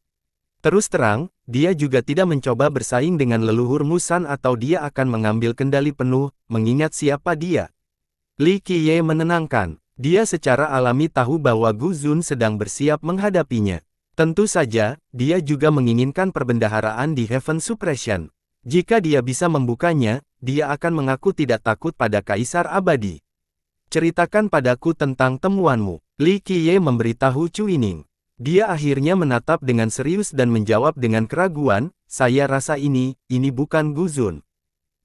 Terus terang, dia juga tidak mencoba bersaing dengan leluhur Musan atau dia akan mengambil kendali penuh, mengingat siapa dia. Li Qiye menenangkan. Dia secara alami tahu bahwa Guzun sedang bersiap menghadapinya. Tentu saja, dia juga menginginkan perbendaharaan di Heaven Suppression. Jika dia bisa membukanya, dia akan mengaku tidak takut pada Kaisar Abadi. Ceritakan padaku tentang temuanmu. Li Qiye memberitahu Chu Yining. Dia akhirnya menatap dengan serius dan menjawab dengan keraguan, saya rasa ini bukan Guzun.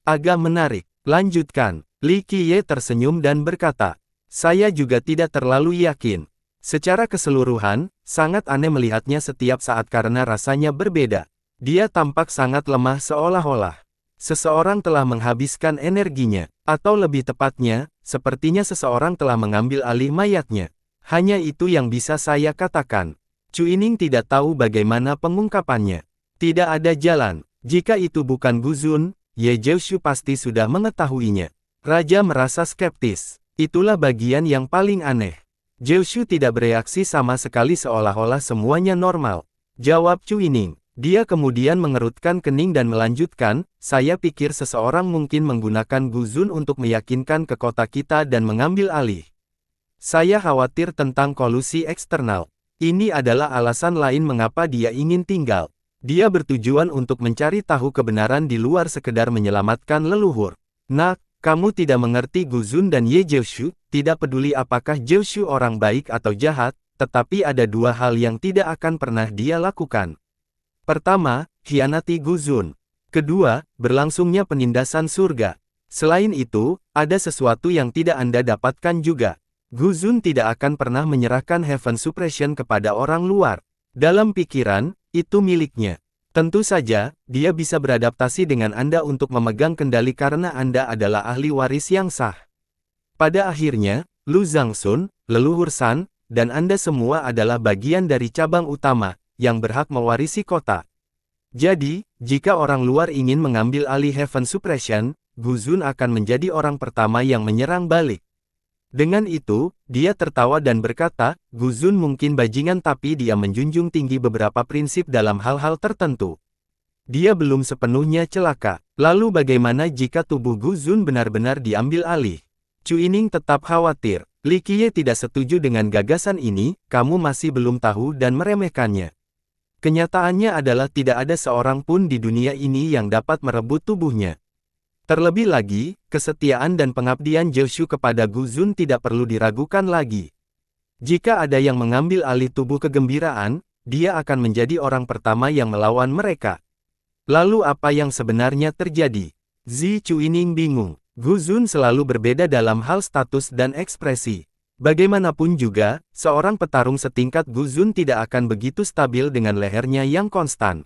Agak menarik. Lanjutkan. Li Qiye tersenyum dan berkata, saya juga tidak terlalu yakin. Secara keseluruhan, sangat aneh melihatnya setiap saat karena rasanya berbeda. Dia tampak sangat lemah seolah-olah seseorang telah menghabiskan energinya, atau lebih tepatnya, sepertinya seseorang telah mengambil alih mayatnya. Hanya itu yang bisa saya katakan. Chu Yining tidak tahu bagaimana pengungkapannya. Tidak ada jalan. Jika itu bukan Guzun, Ye Zhou pasti sudah mengetahuinya. Raja merasa skeptis. Itulah bagian yang paling aneh. Zhou tidak bereaksi sama sekali seolah-olah semuanya normal. Jawab Chu Yining. Dia kemudian mengerutkan kening dan melanjutkan, saya pikir seseorang mungkin menggunakan Guzun untuk meyakinkan ke kota kita dan mengambil alih. Saya khawatir tentang kolusi eksternal. Ini adalah alasan lain mengapa dia ingin tinggal. Dia bertujuan untuk mencari tahu kebenaran di luar sekedar menyelamatkan leluhur. Nak, kamu tidak mengerti Guzun dan Ye Zhou, tidak peduli apakah Zhou orang baik atau jahat, tetapi ada dua hal yang tidak akan pernah dia lakukan. Pertama, khianati Guzun. Kedua, berlangsungnya penindasan surga. Selain itu, ada sesuatu yang tidak Anda dapatkan juga. Guzun tidak akan pernah menyerahkan Heaven Suppression kepada orang luar. Dalam pikiran, itu miliknya. Tentu saja, dia bisa beradaptasi dengan Anda untuk memegang kendali karena Anda adalah ahli waris yang sah. Pada akhirnya, Lu Zhangxun, leluhur San, dan Anda semua adalah bagian dari cabang utama, yang berhak mewarisi kota. Jadi, jika orang luar ingin mengambil alih Heaven Suppression, Guzun akan menjadi orang pertama yang menyerang balik. Dengan itu, dia tertawa dan berkata, Guzun mungkin bajingan tapi dia menjunjung tinggi beberapa prinsip dalam hal-hal tertentu. Dia belum sepenuhnya celaka. Lalu bagaimana jika tubuh Guzun benar-benar diambil alih? Chu Yining tetap khawatir. Li Qiye tidak setuju dengan gagasan ini, kamu masih belum tahu dan meremehkannya. Kenyataannya adalah tidak ada seorang pun di dunia ini yang dapat merebut tubuhnya. Terlebih lagi, kesetiaan dan pengabdian Zhou kepada Guzun tidak perlu diragukan lagi. Jika ada yang mengambil alih tubuh kegembiraan, dia akan menjadi orang pertama yang melawan mereka. Lalu apa yang sebenarnya terjadi? Chu Yining bingung. Guzun selalu berbeda dalam hal status dan ekspresi. Bagaimanapun juga, seorang petarung setingkat Guzun tidak akan begitu stabil dengan lehernya yang konstan.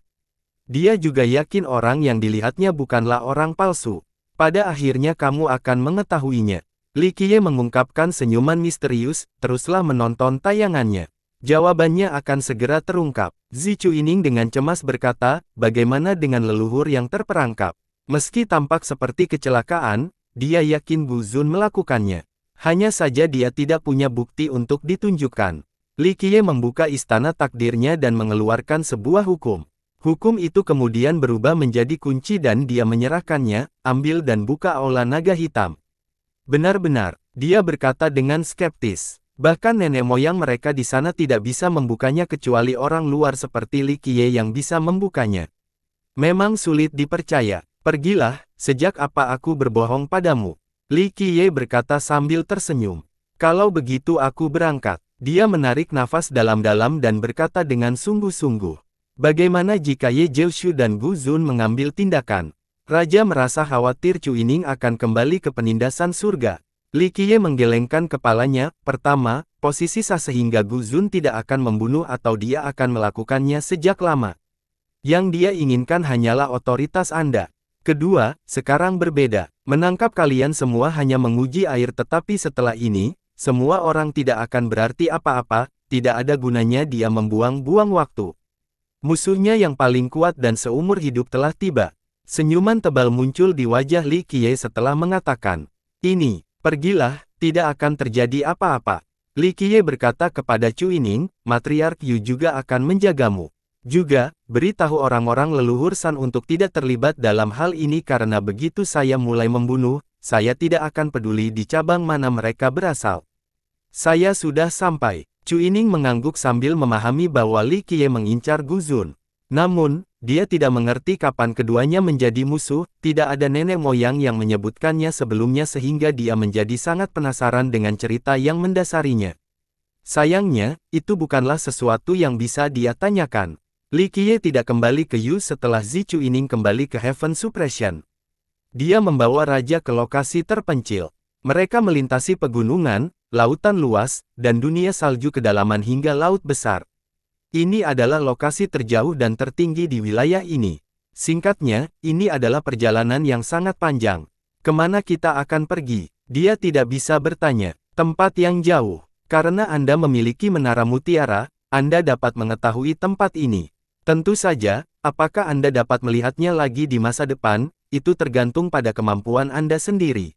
Dia juga yakin orang yang dilihatnya bukanlah orang palsu. Pada akhirnya kamu akan mengetahuinya. Li Qiye mengungkapkan senyuman misterius, teruslah menonton tayangannya. Jawabannya akan segera terungkap. Chu Yining dengan cemas berkata, bagaimana dengan leluhur yang terperangkap? Meski tampak seperti kecelakaan, dia yakin Guzun melakukannya. Hanya saja dia tidak punya bukti untuk ditunjukkan. Li Qiye membuka istana takdirnya dan mengeluarkan sebuah hukum. Hukum itu kemudian berubah menjadi kunci dan dia menyerahkannya, ambil dan buka aula naga hitam. Benar-benar, dia berkata dengan skeptis. Bahkan nenek moyang mereka di sana tidak bisa membukanya kecuali orang luar seperti Li Qiye yang bisa membukanya. Memang sulit dipercaya. Pergilah, sejak apa aku berbohong padamu? Li Qiye berkata sambil tersenyum. Kalau begitu aku berangkat. Dia menarik nafas dalam-dalam dan berkata dengan sungguh-sungguh. Bagaimana jika Ye Zhou dan Guzun mengambil tindakan? Raja merasa khawatir Chu Yining akan kembali ke penindasan surga. Li Qiye menggelengkan kepalanya. Pertama, posisi sah sehingga Guzun tidak akan membunuh atau dia akan melakukannya sejak lama. Yang dia inginkan hanyalah otoritas Anda. Kedua, sekarang berbeda. Menangkap kalian semua hanya menguji air tetapi setelah ini, semua orang tidak akan berarti apa-apa, tidak ada gunanya dia membuang-buang waktu. Musuhnya yang paling kuat dan seumur hidup telah tiba. Senyuman tebal muncul di wajah Li Qiye setelah mengatakan, "Ini, pergilah, tidak akan terjadi apa-apa." Li Qiye berkata kepada Chu Yining, "Matriark Yu juga akan menjagamu. Juga, beritahu orang-orang leluhur San untuk tidak terlibat dalam hal ini karena begitu saya mulai membunuh, saya tidak akan peduli di cabang mana mereka berasal. Saya sudah sampai." Chu Yining mengangguk sambil memahami bahwa Li Qiye mengincar Gu Zun. Namun, dia tidak mengerti kapan keduanya menjadi musuh, tidak ada nenek moyang yang menyebutkannya sebelumnya sehingga dia menjadi sangat penasaran dengan cerita yang mendasarinya. Sayangnya, itu bukanlah sesuatu yang bisa dia tanyakan. Li Qiye tidak kembali ke Yu setelah Zi Chu Yining kembali ke Heaven Suppression. Dia membawa raja ke lokasi terpencil. Mereka melintasi pegunungan, lautan luas, dan dunia salju kedalaman hingga laut besar. Ini adalah lokasi terjauh dan tertinggi di wilayah ini. Singkatnya, ini adalah perjalanan yang sangat panjang. Kemana kita akan pergi? Dia tidak bisa bertanya. Tempat yang jauh. Karena Anda memiliki menara mutiara, Anda dapat mengetahui tempat ini. Tentu saja, apakah Anda dapat melihatnya lagi di masa depan, itu tergantung pada kemampuan Anda sendiri.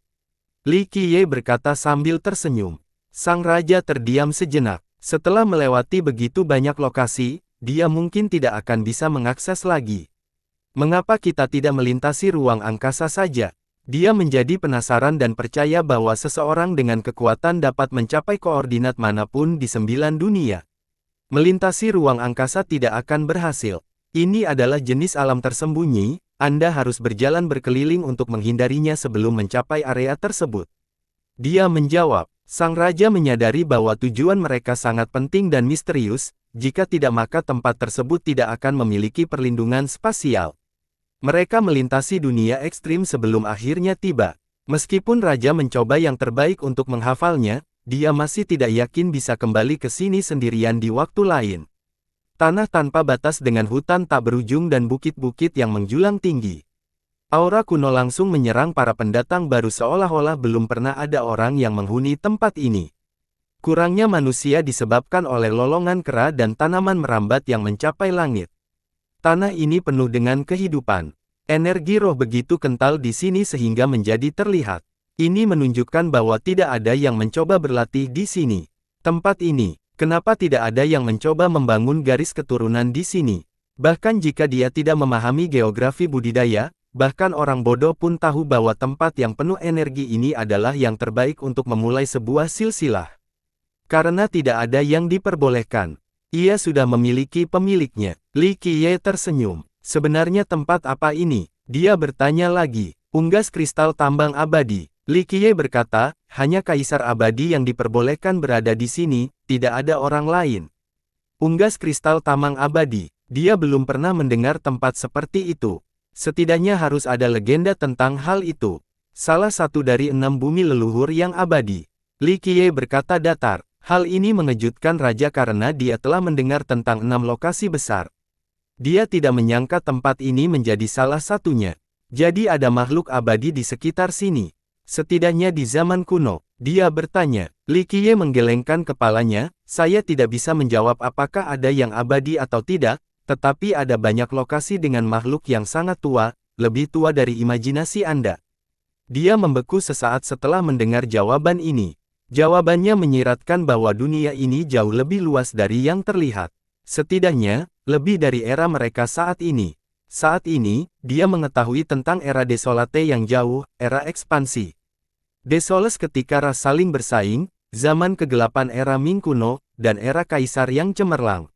Li Qiye berkata sambil tersenyum. Sang raja terdiam sejenak. Setelah melewati begitu banyak lokasi, dia mungkin tidak akan bisa mengakses lagi. Mengapa kita tidak melintasi ruang angkasa saja? Dia menjadi penasaran dan percaya bahwa seseorang dengan kekuatan dapat mencapai koordinat manapun di 9 dunia. Melintasi ruang angkasa tidak akan berhasil. Ini adalah jenis alam tersembunyi, Anda harus berjalan berkeliling untuk menghindarinya sebelum mencapai area tersebut. Dia menjawab. Sang raja menyadari bahwa tujuan mereka sangat penting dan misterius, jika tidak maka tempat tersebut tidak akan memiliki perlindungan spasial. Mereka melintasi dunia ekstrim sebelum akhirnya tiba. Meskipun raja mencoba yang terbaik untuk menghafalnya, dia masih tidak yakin bisa kembali ke sini sendirian di waktu lain. Tanah tanpa batas dengan hutan tak berujung dan bukit-bukit yang menjulang tinggi. Aura kuno langsung menyerang para pendatang baru seolah-olah belum pernah ada orang yang menghuni tempat ini. Kurangnya manusia disebabkan oleh lolongan kera dan tanaman merambat yang mencapai langit. Tanah ini penuh dengan kehidupan. Energi roh begitu kental di sini sehingga menjadi terlihat. Ini menunjukkan bahwa tidak ada yang mencoba berlatih di sini. Tempat ini, kenapa tidak ada yang mencoba membangun garis keturunan di sini? Bahkan jika dia tidak memahami geografi budidaya, bahkan orang bodoh pun tahu bahwa tempat yang penuh energi ini adalah yang terbaik untuk memulai sebuah silsilah. Karena tidak ada yang diperbolehkan. Ia sudah memiliki pemiliknya. Li Qiye tersenyum. Sebenarnya tempat apa ini? Dia bertanya lagi. Unggas kristal tambang abadi. Li Qiye berkata, hanya kaisar abadi yang diperbolehkan berada di sini, tidak ada orang lain. Unggas kristal tambang abadi. Dia belum pernah mendengar tempat seperti itu. Setidaknya harus ada legenda tentang hal itu. Salah satu dari 6 bumi leluhur yang abadi. Li Qiye berkata datar. Hal ini mengejutkan raja karena dia telah mendengar tentang 6 lokasi besar. Dia tidak menyangka tempat ini menjadi salah satunya. Jadi ada makhluk abadi di sekitar sini. Setidaknya di zaman kuno. Dia bertanya. Li Qiye menggelengkan kepalanya. Saya tidak bisa menjawab apakah ada yang abadi atau tidak. Tetapi ada banyak lokasi dengan makhluk yang sangat tua, lebih tua dari imajinasi Anda. Dia membeku sesaat setelah mendengar jawaban ini. Jawabannya menyiratkan bahwa dunia ini jauh lebih luas dari yang terlihat. Setidaknya, lebih dari era mereka saat ini. Saat ini, dia mengetahui tentang era Desolate yang jauh, era ekspansi. Desoles ketika ras saling bersaing, zaman kegelapan era Ming kuno, dan era kaisar yang cemerlang.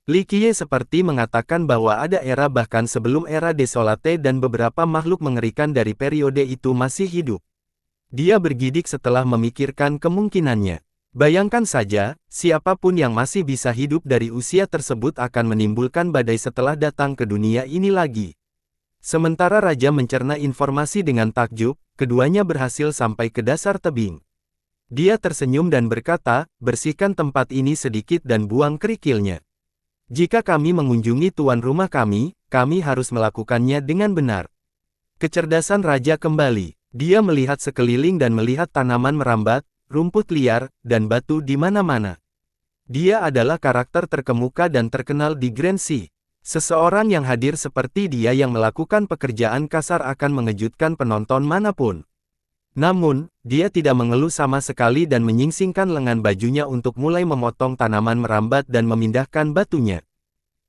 Li Qiye seperti mengatakan bahwa ada era bahkan sebelum era Desolate dan beberapa makhluk mengerikan dari periode itu masih hidup. Dia bergidik setelah memikirkan kemungkinannya. Bayangkan saja, siapapun yang masih bisa hidup dari usia tersebut akan menimbulkan badai setelah datang ke dunia ini lagi. Sementara raja mencerna informasi dengan takjub, keduanya berhasil sampai ke dasar tebing. Dia tersenyum dan berkata, bersihkan tempat ini sedikit dan buang kerikilnya. Jika kami mengunjungi tuan rumah kami harus melakukannya dengan benar. Kecerdasan raja kembali. Dia melihat sekeliling dan melihat tanaman merambat, rumput liar, dan batu di mana-mana. Dia adalah karakter terkemuka dan terkenal di Grand Sea. Seseorang yang hadir seperti dia yang melakukan pekerjaan kasar akan mengejutkan penonton manapun. Namun, dia tidak mengeluh sama sekali dan menyingsingkan lengan bajunya untuk mulai memotong tanaman merambat dan memindahkan batunya.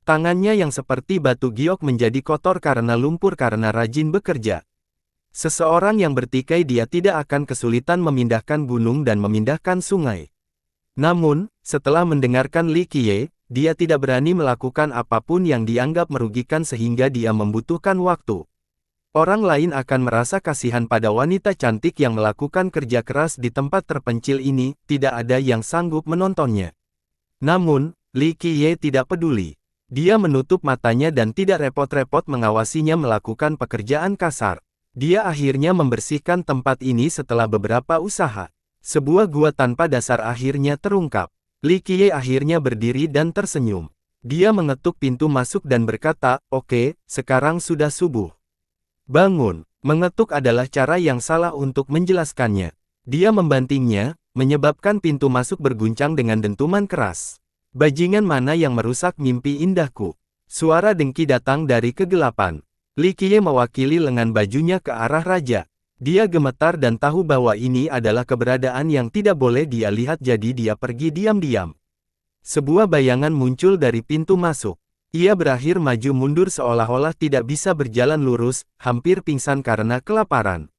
Tangannya yang seperti batu giok menjadi kotor karena lumpur karena rajin bekerja. Seseorang yang bertikai dia tidak akan kesulitan memindahkan gunung dan memindahkan sungai. Namun, setelah mendengarkan Li Qiye, dia tidak berani melakukan apapun yang dianggap merugikan sehingga dia membutuhkan waktu. Orang lain akan merasa kasihan pada wanita cantik yang melakukan kerja keras di tempat terpencil ini, tidak ada yang sanggup menontonnya. Namun, Li Qiye tidak peduli. Dia menutup matanya dan tidak repot-repot mengawasinya melakukan pekerjaan kasar. Dia akhirnya membersihkan tempat ini setelah beberapa usaha. Sebuah gua tanpa dasar akhirnya terungkap. Li Qiye akhirnya berdiri dan tersenyum. Dia mengetuk pintu masuk dan berkata, "Oke, sekarang sudah subuh. Bangun." Mengetuk adalah cara yang salah untuk menjelaskannya. Dia membantingnya, menyebabkan pintu masuk berguncang dengan dentuman keras. "Bajingan mana yang merusak mimpi indahku?" Suara dengki datang dari kegelapan. Li Qiye mewakili lengan bajunya ke arah raja. Dia gemetar dan tahu bahwa ini adalah keberadaan yang tidak boleh dia lihat jadi dia pergi diam-diam. Sebuah bayangan muncul dari pintu masuk. Ia berakhir maju mundur seolah-olah tidak bisa berjalan lurus, hampir pingsan karena kelaparan.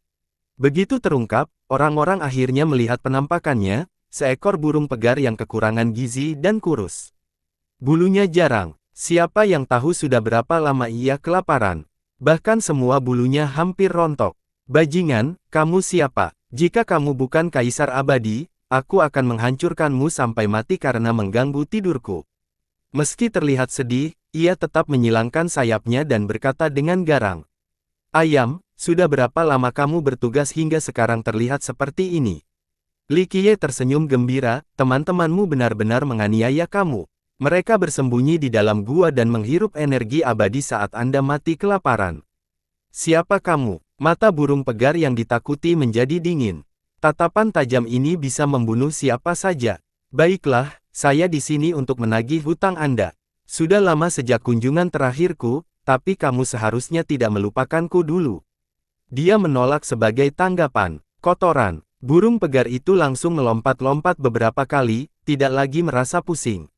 Begitu terungkap, orang-orang akhirnya melihat penampakannya, seekor burung pegar yang kekurangan gizi dan kurus. Bulunya jarang, siapa yang tahu sudah berapa lama ia kelaparan. Bahkan semua bulunya hampir rontok. "Bajingan, kamu siapa? Jika kamu bukan kaisar abadi, aku akan menghancurkanmu sampai mati karena mengganggu tidurku." Meski terlihat sedih, ia tetap menyilangkan sayapnya dan berkata dengan garang, "Ayam, sudah berapa lama kamu bertugas hingga sekarang terlihat seperti ini?" Li Qiye tersenyum gembira, "Teman-temanmu benar-benar menganiaya kamu. Mereka bersembunyi di dalam gua dan menghirup energi abadi saat Anda mati kelaparan." "Siapa kamu?" Mata burung pegar yang ditakuti menjadi dingin. "Tatapan tajam ini bisa membunuh siapa saja." "Baiklah, saya di sini untuk menagih hutang Anda. Sudah lama sejak kunjungan terakhirku, tapi kamu seharusnya tidak melupakanku dulu." Dia menolak sebagai tanggapan. "Kotoran." Burung pegar itu langsung melompat-lompat beberapa kali, tidak lagi merasa pusing.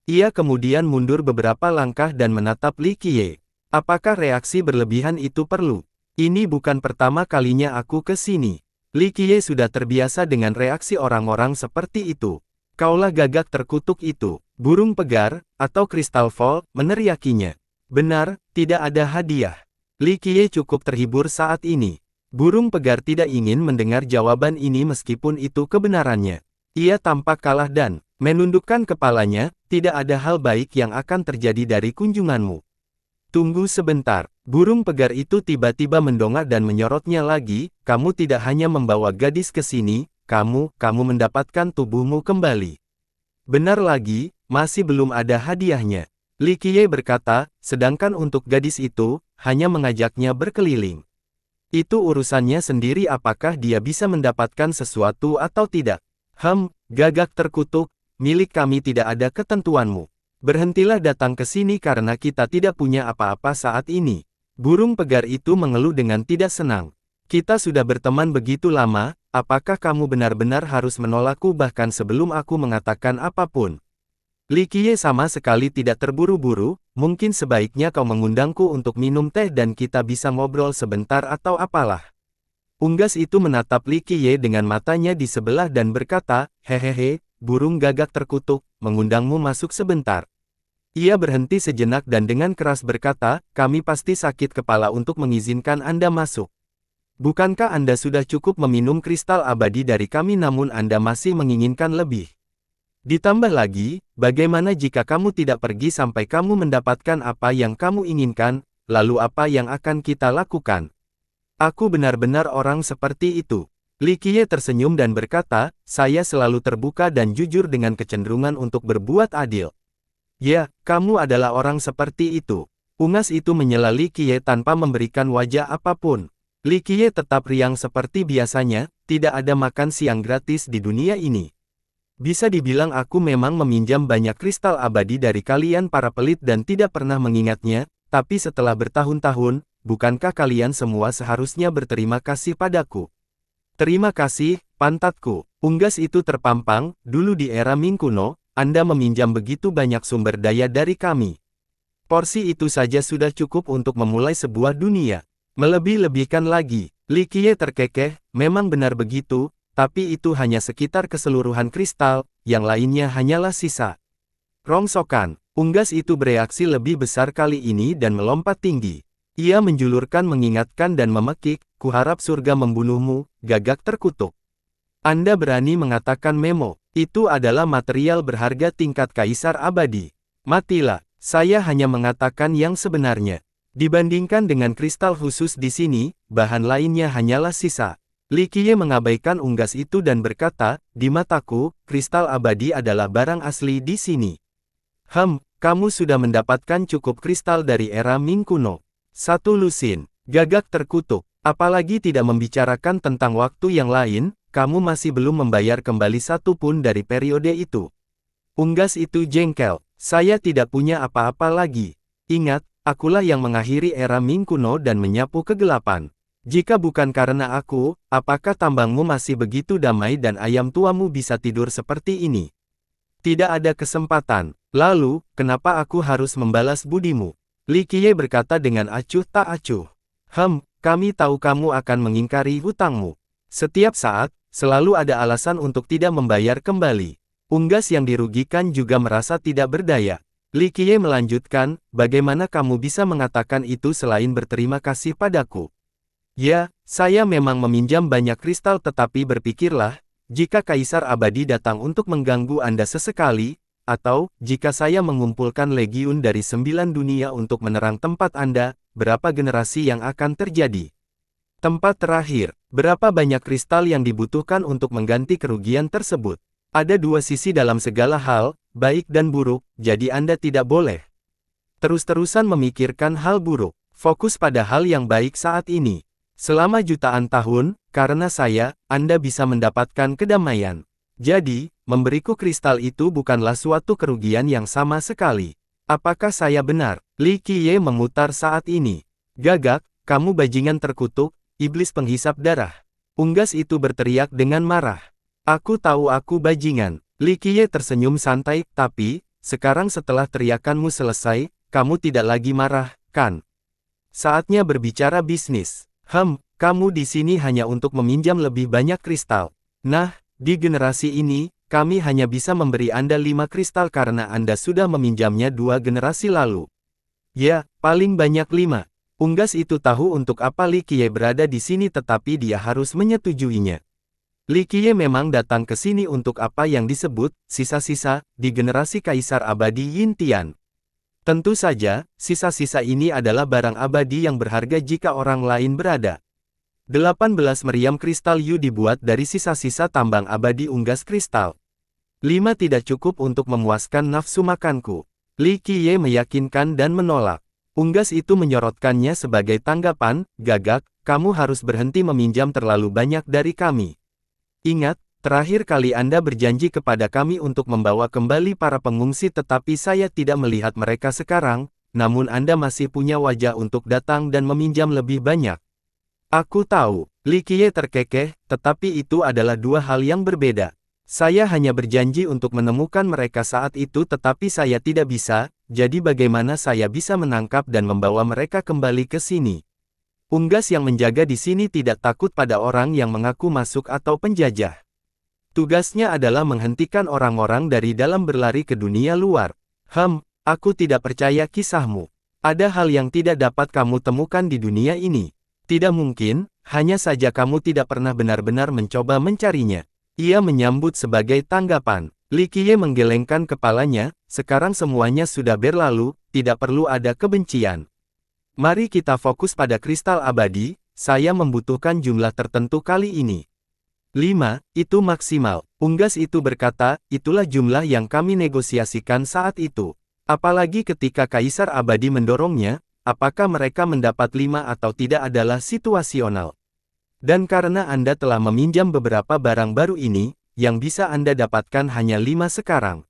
Ia kemudian mundur beberapa langkah dan menatap Li Qiye. "Apakah reaksi berlebihan itu perlu? Ini bukan pertama kalinya aku ke sini." Li Qiye sudah terbiasa dengan reaksi orang-orang seperti itu. "Kaulah gagak terkutuk itu, burung pegar, atau kristal Vol," meneriakinya. "Benar, tidak ada hadiah." Li Qiye cukup terhibur saat ini. Burung pegar tidak ingin mendengar jawaban ini meskipun itu kebenarannya. Ia tampak kalah dan menundukkan kepalanya, "Tidak ada hal baik yang akan terjadi dari kunjunganmu." "Tunggu sebentar." Burung pegar itu tiba-tiba mendongak dan menyorotnya lagi, "Kamu tidak hanya membawa gadis ke sini, kamu mendapatkan tubuhmu kembali." "Benar lagi, masih belum ada hadiahnya." Li Qiye berkata, "Sedangkan untuk gadis itu, hanya mengajaknya berkeliling. Itu urusannya sendiri apakah dia bisa mendapatkan sesuatu atau tidak." Gagak terkutuk, "Milik kami tidak ada ketentuanmu. Berhentilah datang ke sini karena kita tidak punya apa-apa saat ini." Burung pegar itu mengeluh dengan tidak senang. "Kita sudah berteman begitu lama, apakah kamu benar-benar harus menolakku bahkan sebelum aku mengatakan apapun?" Li Qiye sama sekali tidak terburu-buru, "Mungkin sebaiknya kau mengundangku untuk minum teh dan kita bisa ngobrol sebentar atau apalah." Unggas itu menatap Li Qiye dengan matanya di sebelah dan berkata, "Hehehe, burung gagak terkutuk, mengundangmu masuk sebentar." Ia berhenti sejenak dan dengan keras berkata, "Kami pasti sakit kepala untuk mengizinkan Anda masuk. Bukankah Anda sudah cukup meminum kristal abadi dari kami namun Anda masih menginginkan lebih? Ditambah lagi, bagaimana jika kamu tidak pergi sampai kamu mendapatkan apa yang kamu inginkan, lalu apa yang akan kita lakukan?" "Aku benar-benar orang seperti itu." Li Qiye tersenyum dan berkata, "Saya selalu terbuka dan jujur dengan kecenderungan untuk berbuat adil." "Ya, kamu adalah orang seperti itu." Ungas itu menyela Li Qiye tanpa memberikan wajah apapun. Li Qiye tetap riang seperti biasanya, tidak ada makan siang gratis di dunia ini. Bisa dibilang aku memang meminjam banyak kristal abadi dari kalian para pelit dan tidak pernah mengingatnya, tapi setelah bertahun-tahun, bukankah kalian semua seharusnya berterima kasih padaku? Terima kasih, pantatku. Unggas itu terpampang, dulu di era Ming kuno, Anda meminjam begitu banyak sumber daya dari kami. Porsi itu saja sudah cukup untuk memulai sebuah dunia. Melebih-lebihkan lagi, Li Qiye terkekeh, memang benar begitu, tapi itu hanya sekitar keseluruhan kristal, yang lainnya hanyalah sisa. Rongsokan, unggas itu bereaksi lebih besar kali ini dan melompat tinggi. Ia menjulurkan mengingatkan dan memekik, kuharap surga membunuhmu, gagak terkutuk. Anda berani mengatakan memo, itu adalah material berharga tingkat kaisar abadi. Matilah, saya hanya mengatakan yang sebenarnya. Dibandingkan dengan kristal khusus di sini, bahan lainnya hanyalah sisa. Li Qiye mengabaikan unggas itu dan berkata, di mataku, kristal abadi adalah barang asli di sini. Kamu sudah mendapatkan cukup kristal dari era Ming kuno. Satu lusin, gagak terkutuk, apalagi tidak membicarakan tentang waktu yang lain, kamu masih belum membayar kembali satu pun dari periode itu. Unggas itu jengkel, saya tidak punya apa-apa lagi. Ingat, akulah yang mengakhiri era Ming kuno dan menyapu kegelapan. Jika bukan karena aku, apakah tambangmu masih begitu damai dan ayam tuamu bisa tidur seperti ini? Tidak ada kesempatan. Lalu, kenapa aku harus membalas budimu? Li Qiye berkata dengan acuh tak acuh. Kami tahu kamu akan mengingkari hutangmu. Setiap saat, selalu ada alasan untuk tidak membayar kembali. Unggas yang dirugikan juga merasa tidak berdaya. Li Qiye melanjutkan, bagaimana kamu bisa mengatakan itu selain berterima kasih padaku? Ya, saya memang meminjam banyak kristal tetapi berpikirlah, jika Kaisar Abadi datang untuk mengganggu Anda sesekali, atau, jika saya mengumpulkan legiun dari 9 dunia untuk menerang tempat Anda, berapa generasi yang akan terjadi? Tempat terakhir, berapa banyak kristal yang dibutuhkan untuk mengganti kerugian tersebut? Ada dua sisi dalam segala hal, baik dan buruk, jadi Anda tidak boleh terus-terusan memikirkan hal buruk. Fokus pada hal yang baik saat ini. Selama jutaan tahun, karena saya, Anda bisa mendapatkan kedamaian. Jadi, memberiku kristal itu bukanlah suatu kerugian yang sama sekali. Apakah saya benar? Li Qiye memutar saat ini. Gagak, kamu bajingan terkutuk, iblis penghisap darah. Unggas itu berteriak dengan marah. Aku tahu aku bajingan. Li Qiye tersenyum santai, tapi, sekarang setelah teriakanmu selesai, kamu tidak lagi marah, kan? Saatnya berbicara bisnis. Kamu di sini hanya untuk meminjam lebih banyak kristal. Nah, di generasi ini, kami hanya bisa memberi Anda 5 kristal karena Anda sudah meminjamnya 2 generasi lalu. Ya, paling banyak 5. Unggas itu tahu untuk apa Li Qiye berada di sini tetapi dia harus menyetujuinya. Li Qiye memang datang ke sini untuk apa yang disebut, sisa-sisa, di generasi Kaisar Abadi Yin Tian. Tentu saja, sisa-sisa ini adalah barang abadi yang berharga jika orang lain berada. 18 meriam kristal Yu dibuat dari sisa-sisa tambang abadi unggas kristal. 5 tidak cukup untuk memuaskan nafsu makanku. Li Qiye meyakinkan dan menolak. Unggas itu menyorotkannya sebagai tanggapan, gagak, kamu harus berhenti meminjam terlalu banyak dari kami. Ingat, terakhir kali Anda berjanji kepada kami untuk membawa kembali para pengungsi tetapi saya tidak melihat mereka sekarang, namun Anda masih punya wajah untuk datang dan meminjam lebih banyak. Aku tahu, Li Qiye terkekeh, tetapi itu adalah dua hal yang berbeda. Saya hanya berjanji untuk menemukan mereka saat itu tetapi saya tidak bisa, jadi bagaimana saya bisa menangkap dan membawa mereka kembali ke sini? Unggas yang menjaga di sini tidak takut pada orang yang mengaku masuk atau penjajah. Tugasnya adalah menghentikan orang-orang dari dalam berlari ke dunia luar. Aku tidak percaya kisahmu. Ada hal yang tidak dapat kamu temukan di dunia ini. Tidak mungkin, hanya saja kamu tidak pernah benar-benar mencoba mencarinya. Ia menyambut sebagai tanggapan. Li Qiye menggelengkan kepalanya, sekarang semuanya sudah berlalu, tidak perlu ada kebencian. Mari kita fokus pada kristal abadi, saya membutuhkan jumlah tertentu kali ini. 5, itu maksimal. Unggas itu berkata, itulah jumlah yang kami negosiasikan saat itu. Apalagi ketika Kaisar Abadi mendorongnya, apakah mereka mendapat 5 atau tidak adalah situasional. Dan karena Anda telah meminjam beberapa barang baru ini, yang bisa Anda dapatkan hanya 5 sekarang.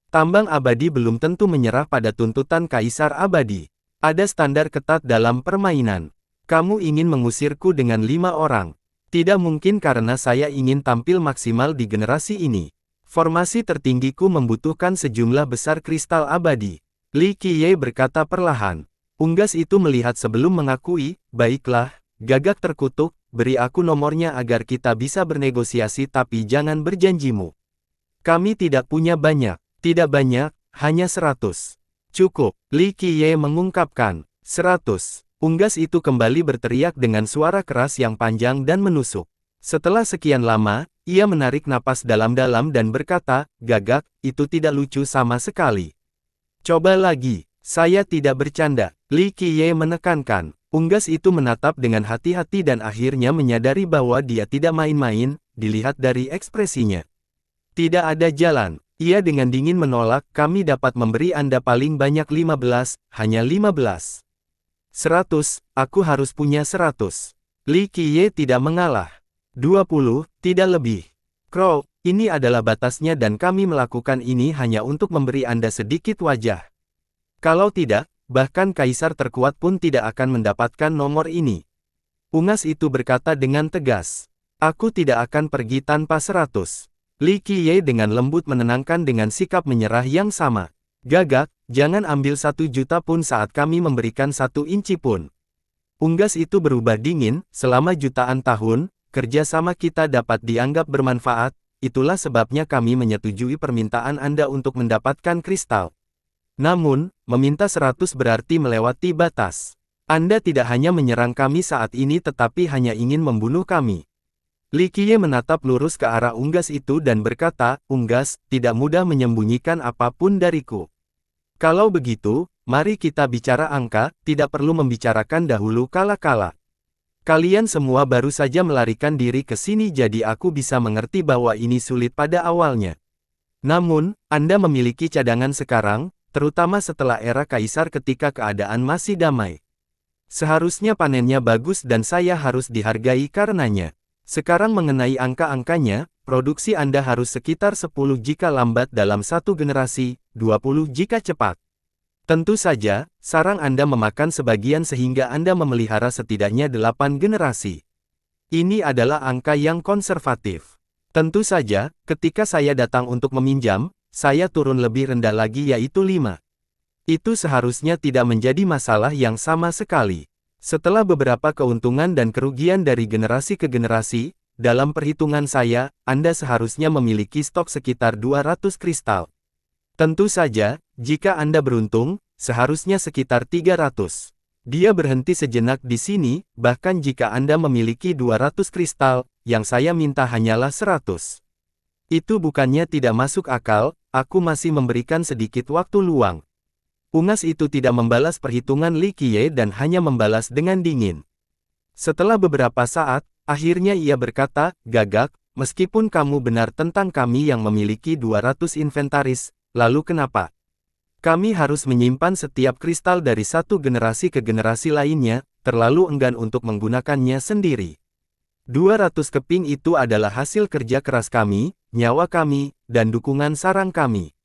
Tambang abadi belum tentu menyerah pada tuntutan kaisar abadi. Ada standar ketat dalam permainan. Kamu ingin mengusirku dengan 5 orang. Tidak mungkin karena saya ingin tampil maksimal di generasi ini. Formasi tertinggiku membutuhkan sejumlah besar kristal abadi. Li Qiye berkata perlahan. Unggas itu melihat sebelum mengakui, baiklah, Gagak terkutuk, beri aku nomornya agar kita bisa bernegosiasi tapi jangan berjanjimu. Kami tidak punya banyak, tidak banyak, hanya 100. Cukup, Li Qiye mengungkapkan, 100. Unggas itu kembali berteriak dengan suara keras yang panjang dan menusuk. Setelah sekian lama, ia menarik napas dalam-dalam dan berkata, Gagak, itu tidak lucu sama sekali. Coba lagi. Saya tidak bercanda, Li Qiye menekankan. Unggas itu menatap dengan hati-hati dan akhirnya menyadari bahwa dia tidak main-main, dilihat dari ekspresinya. Tidak ada jalan, ia dengan dingin menolak, kami dapat memberi Anda paling banyak 15, hanya 15. 100, aku harus punya 100. Li Qiye tidak mengalah. 20, tidak lebih. Crow, ini adalah batasnya dan kami melakukan ini hanya untuk memberi Anda sedikit wajah. Kalau tidak, bahkan kaisar terkuat pun tidak akan mendapatkan nomor ini. Unggas itu berkata dengan tegas. Aku tidak akan pergi tanpa 100. Li Qiye dengan lembut menenangkan dengan sikap menyerah yang sama. Gagak, jangan ambil 1 juta pun saat kami memberikan 1 inci pun. Unggas itu berubah dingin, selama jutaan tahun, kerjasama kita dapat dianggap bermanfaat, itulah sebabnya kami menyetujui permintaan Anda untuk mendapatkan kristal. Namun, meminta 100 berarti melewati batas. Anda tidak hanya menyerang kami saat ini tetapi hanya ingin membunuh kami. Li Qiye menatap lurus ke arah Unggas itu dan berkata, Unggas, tidak mudah menyembunyikan apapun dariku. Kalau begitu, mari kita bicara angka, tidak perlu membicarakan dahulu kala-kala. Kalian semua baru saja melarikan diri ke sini jadi aku bisa mengerti bahwa ini sulit pada awalnya. Namun, Anda memiliki cadangan sekarang, terutama setelah era kaisar ketika keadaan masih damai. Seharusnya panennya bagus dan saya harus dihargai karenanya. Sekarang mengenai angka-angkanya, produksi Anda harus sekitar 10 jika lambat dalam 1 generasi, 20 jika cepat. Tentu saja, sarang Anda memakan sebagian sehingga Anda memelihara setidaknya 8 generasi. Ini adalah angka yang konservatif. Tentu saja, ketika saya datang untuk meminjam, saya turun lebih rendah lagi yaitu 5. Itu seharusnya tidak menjadi masalah yang sama sekali. Setelah beberapa keuntungan dan kerugian dari generasi ke generasi, dalam perhitungan saya, Anda seharusnya memiliki stok sekitar 200 kristal. Tentu saja, jika Anda beruntung, seharusnya sekitar 300. Dia berhenti sejenak di sini, bahkan jika Anda memiliki 200 kristal, yang saya minta hanyalah 100. Itu bukannya tidak masuk akal, aku masih memberikan sedikit waktu luang. Unggas itu tidak membalas perhitungan Li Qiye dan hanya membalas dengan dingin. Setelah beberapa saat, akhirnya ia berkata, Gagak, meskipun kamu benar tentang kami yang memiliki 200 inventaris, lalu kenapa? Kami harus menyimpan setiap kristal dari satu generasi ke generasi lainnya, terlalu enggan untuk menggunakannya sendiri. 200 keping itu adalah hasil kerja keras kami, nyawa kami, dan dukungan sarang kami.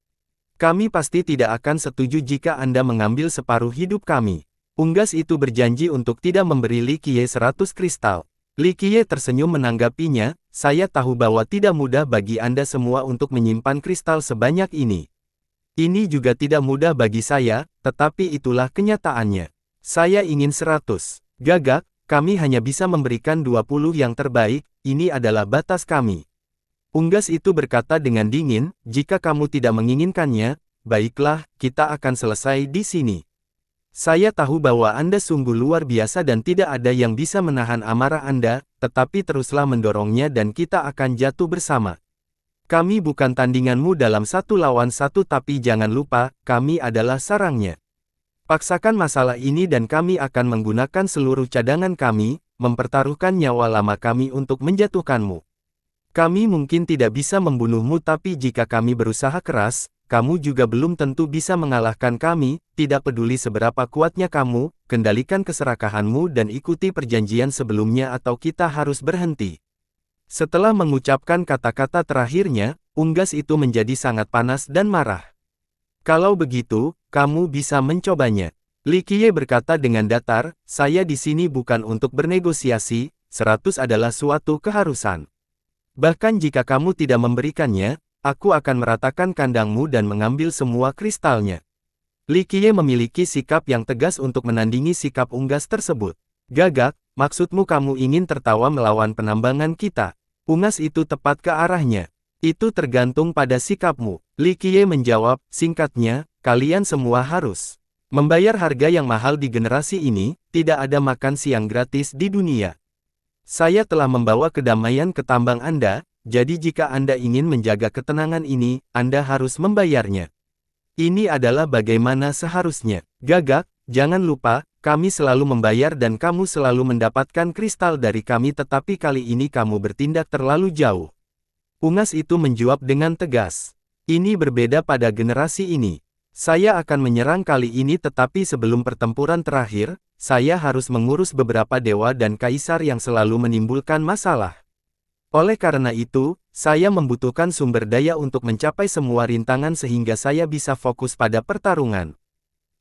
Kami pasti tidak akan setuju jika Anda mengambil separuh hidup kami. Unggas itu berjanji untuk tidak memberi Li Qiye 100 kristal. Li Qiye tersenyum menanggapinya, saya tahu bahwa tidak mudah bagi Anda semua untuk menyimpan kristal sebanyak ini. Ini juga tidak mudah bagi saya, tetapi itulah kenyataannya. Saya ingin 100. Gagak, kami hanya bisa memberikan 20 yang terbaik, ini adalah batas kami. Unggas itu berkata dengan dingin, jika kamu tidak menginginkannya, baiklah, kita akan selesai di sini. Saya tahu bahwa Anda sungguh luar biasa dan tidak ada yang bisa menahan amarah Anda, tetapi teruslah mendorongnya dan kita akan jatuh bersama. Kami bukan tandinganmu dalam 1 lawan 1 tapi jangan lupa, kami adalah sarangnya. Paksakan masalah ini dan kami akan menggunakan seluruh cadangan kami, mempertaruhkan nyawa lama kami untuk menjatuhkanmu. Kami mungkin tidak bisa membunuhmu tapi jika kami berusaha keras, kamu juga belum tentu bisa mengalahkan kami, tidak peduli seberapa kuatnya kamu, kendalikan keserakahanmu dan ikuti perjanjian sebelumnya atau kita harus berhenti. Setelah mengucapkan kata-kata terakhirnya, unggas itu menjadi sangat panas dan marah. Kalau begitu, kamu bisa mencobanya. Li Qiye berkata dengan datar, saya di sini bukan untuk bernegosiasi, 100 adalah suatu keharusan. Bahkan jika kamu tidak memberikannya, aku akan meratakan kandangmu dan mengambil semua kristalnya. Li Qiye memiliki sikap yang tegas untuk menandingi sikap unggas tersebut. Gagak, maksudmu kamu ingin tertawa melawan penambangan kita? Unggas itu tepat ke arahnya. Itu tergantung pada sikapmu. Li Qiye menjawab, singkatnya, kalian semua harus membayar harga yang mahal di generasi ini, tidak ada makan siang gratis di dunia. Saya telah membawa kedamaian ke tambang Anda, jadi jika Anda ingin menjaga ketenangan ini, Anda harus membayarnya. Ini adalah bagaimana seharusnya. Gagak, jangan lupa, kami selalu membayar dan kamu selalu mendapatkan kristal dari kami tetapi kali ini kamu bertindak terlalu jauh. Unggas itu menjawab dengan tegas. Ini berbeda pada generasi ini. Saya akan menyerang kali ini tetapi sebelum pertempuran terakhir, saya harus mengurus beberapa dewa dan kaisar yang selalu menimbulkan masalah. Oleh karena itu, saya membutuhkan sumber daya untuk mencapai semua rintangan sehingga saya bisa fokus pada pertarungan.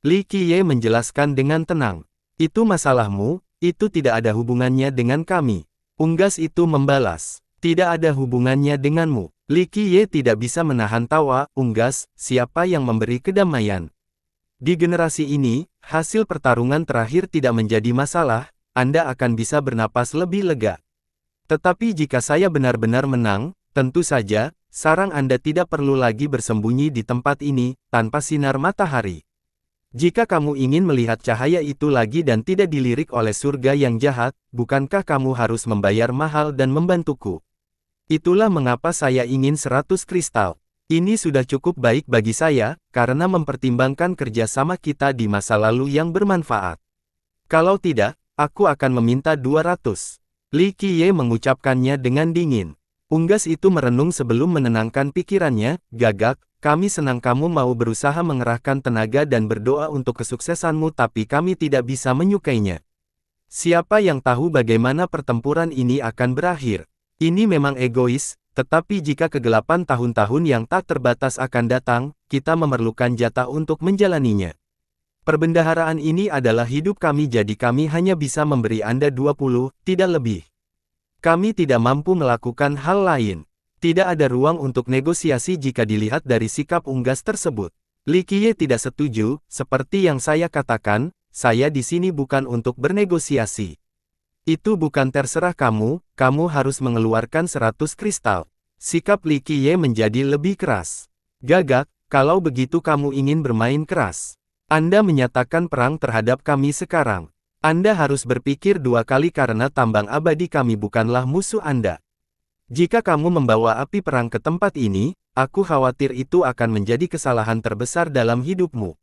Li Qiye menjelaskan dengan tenang. Itu masalahmu, itu tidak ada hubungannya dengan kami. Unggas itu membalas. Tidak ada hubungannya denganmu. Li Qiye tidak bisa menahan tawa, unggas, siapa yang memberi kedamaian. Di generasi ini, hasil pertarungan terakhir tidak menjadi masalah, Anda akan bisa bernapas lebih lega. Tetapi jika saya benar-benar menang, tentu saja, sarang Anda tidak perlu lagi bersembunyi di tempat ini, tanpa sinar matahari. Jika kamu ingin melihat cahaya itu lagi dan tidak dilirik oleh surga yang jahat, bukankah kamu harus membayar mahal dan membantuku? Itulah mengapa saya ingin 100 kristal. Ini sudah cukup baik bagi saya, karena mempertimbangkan kerjasama kita di masa lalu yang bermanfaat. Kalau tidak, aku akan meminta 200. Li Qiye mengucapkannya dengan dingin. Unggas itu merenung sebelum menenangkan pikirannya, gagak, kami senang kamu mau berusaha mengerahkan tenaga dan berdoa untuk kesuksesanmu tapi kami tidak bisa menyukainya. Siapa yang tahu bagaimana pertempuran ini akan berakhir? Ini memang egois, tetapi jika kegelapan tahun-tahun yang tak terbatas akan datang, kita memerlukan jatah untuk menjalaninya. Perbendaharaan ini adalah hidup kami jadi kami hanya bisa memberi Anda 20, tidak lebih. Kami tidak mampu melakukan hal lain. Tidak ada ruang untuk negosiasi jika dilihat dari sikap unggas tersebut. Li Qiye tidak setuju, seperti yang saya katakan, saya di sini bukan untuk bernegosiasi. Itu bukan terserah kamu, kamu harus mengeluarkan 100 kristal. Sikap Li Qiye menjadi lebih keras. Gagak, kalau begitu kamu ingin bermain keras. Anda menyatakan perang terhadap kami sekarang. Anda harus berpikir dua kali karena tambang abadi kami bukanlah musuh Anda. Jika kamu membawa api perang ke tempat ini, aku khawatir itu akan menjadi kesalahan terbesar dalam hidupmu.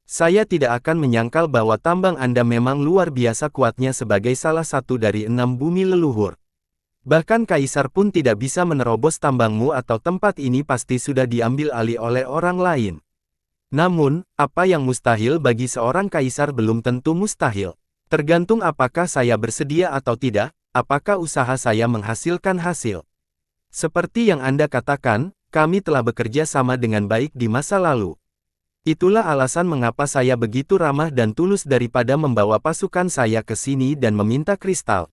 Saya tidak akan menyangkal bahwa tambang Anda memang luar biasa kuatnya sebagai salah satu dari 6 bumi leluhur. Bahkan kaisar pun tidak bisa menerobos tambangmu atau tempat ini pasti sudah diambil alih oleh orang lain. Namun, apa yang mustahil bagi seorang kaisar belum tentu mustahil. Tergantung apakah saya bersedia atau tidak, apakah usaha saya menghasilkan hasil. Seperti yang Anda katakan, kami telah bekerja sama dengan baik di masa lalu. Itulah alasan mengapa saya begitu ramah dan tulus daripada membawa pasukan saya ke sini dan meminta kristal.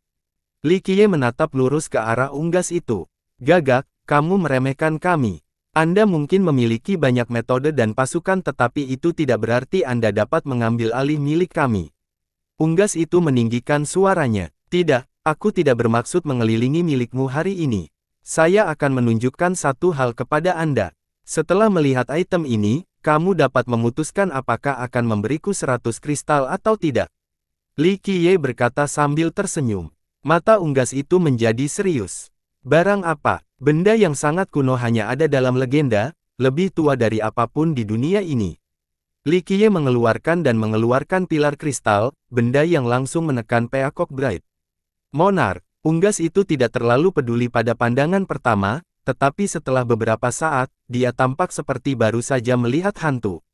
Li Qiye menatap lurus ke arah unggas itu. Gagak, kamu meremehkan kami. Anda mungkin memiliki banyak metode dan pasukan tetapi itu tidak berarti Anda dapat mengambil alih milik kami. Unggas itu meninggikan suaranya. Tidak, aku tidak bermaksud mengelilingi milikmu hari ini. Saya akan menunjukkan satu hal kepada Anda. Setelah melihat item ini, kamu dapat memutuskan apakah akan memberiku 100 kristal atau tidak. Li Qiye berkata sambil tersenyum. Mata unggas itu menjadi serius. Barang apa? Benda yang sangat kuno hanya ada dalam legenda, lebih tua dari apapun di dunia ini. Li Qiye mengeluarkan pilar kristal, benda yang langsung menekan Peacock Bright. Monarch, unggas itu tidak terlalu peduli pada pandangan pertama, tetapi setelah beberapa saat, dia tampak seperti baru saja melihat hantu.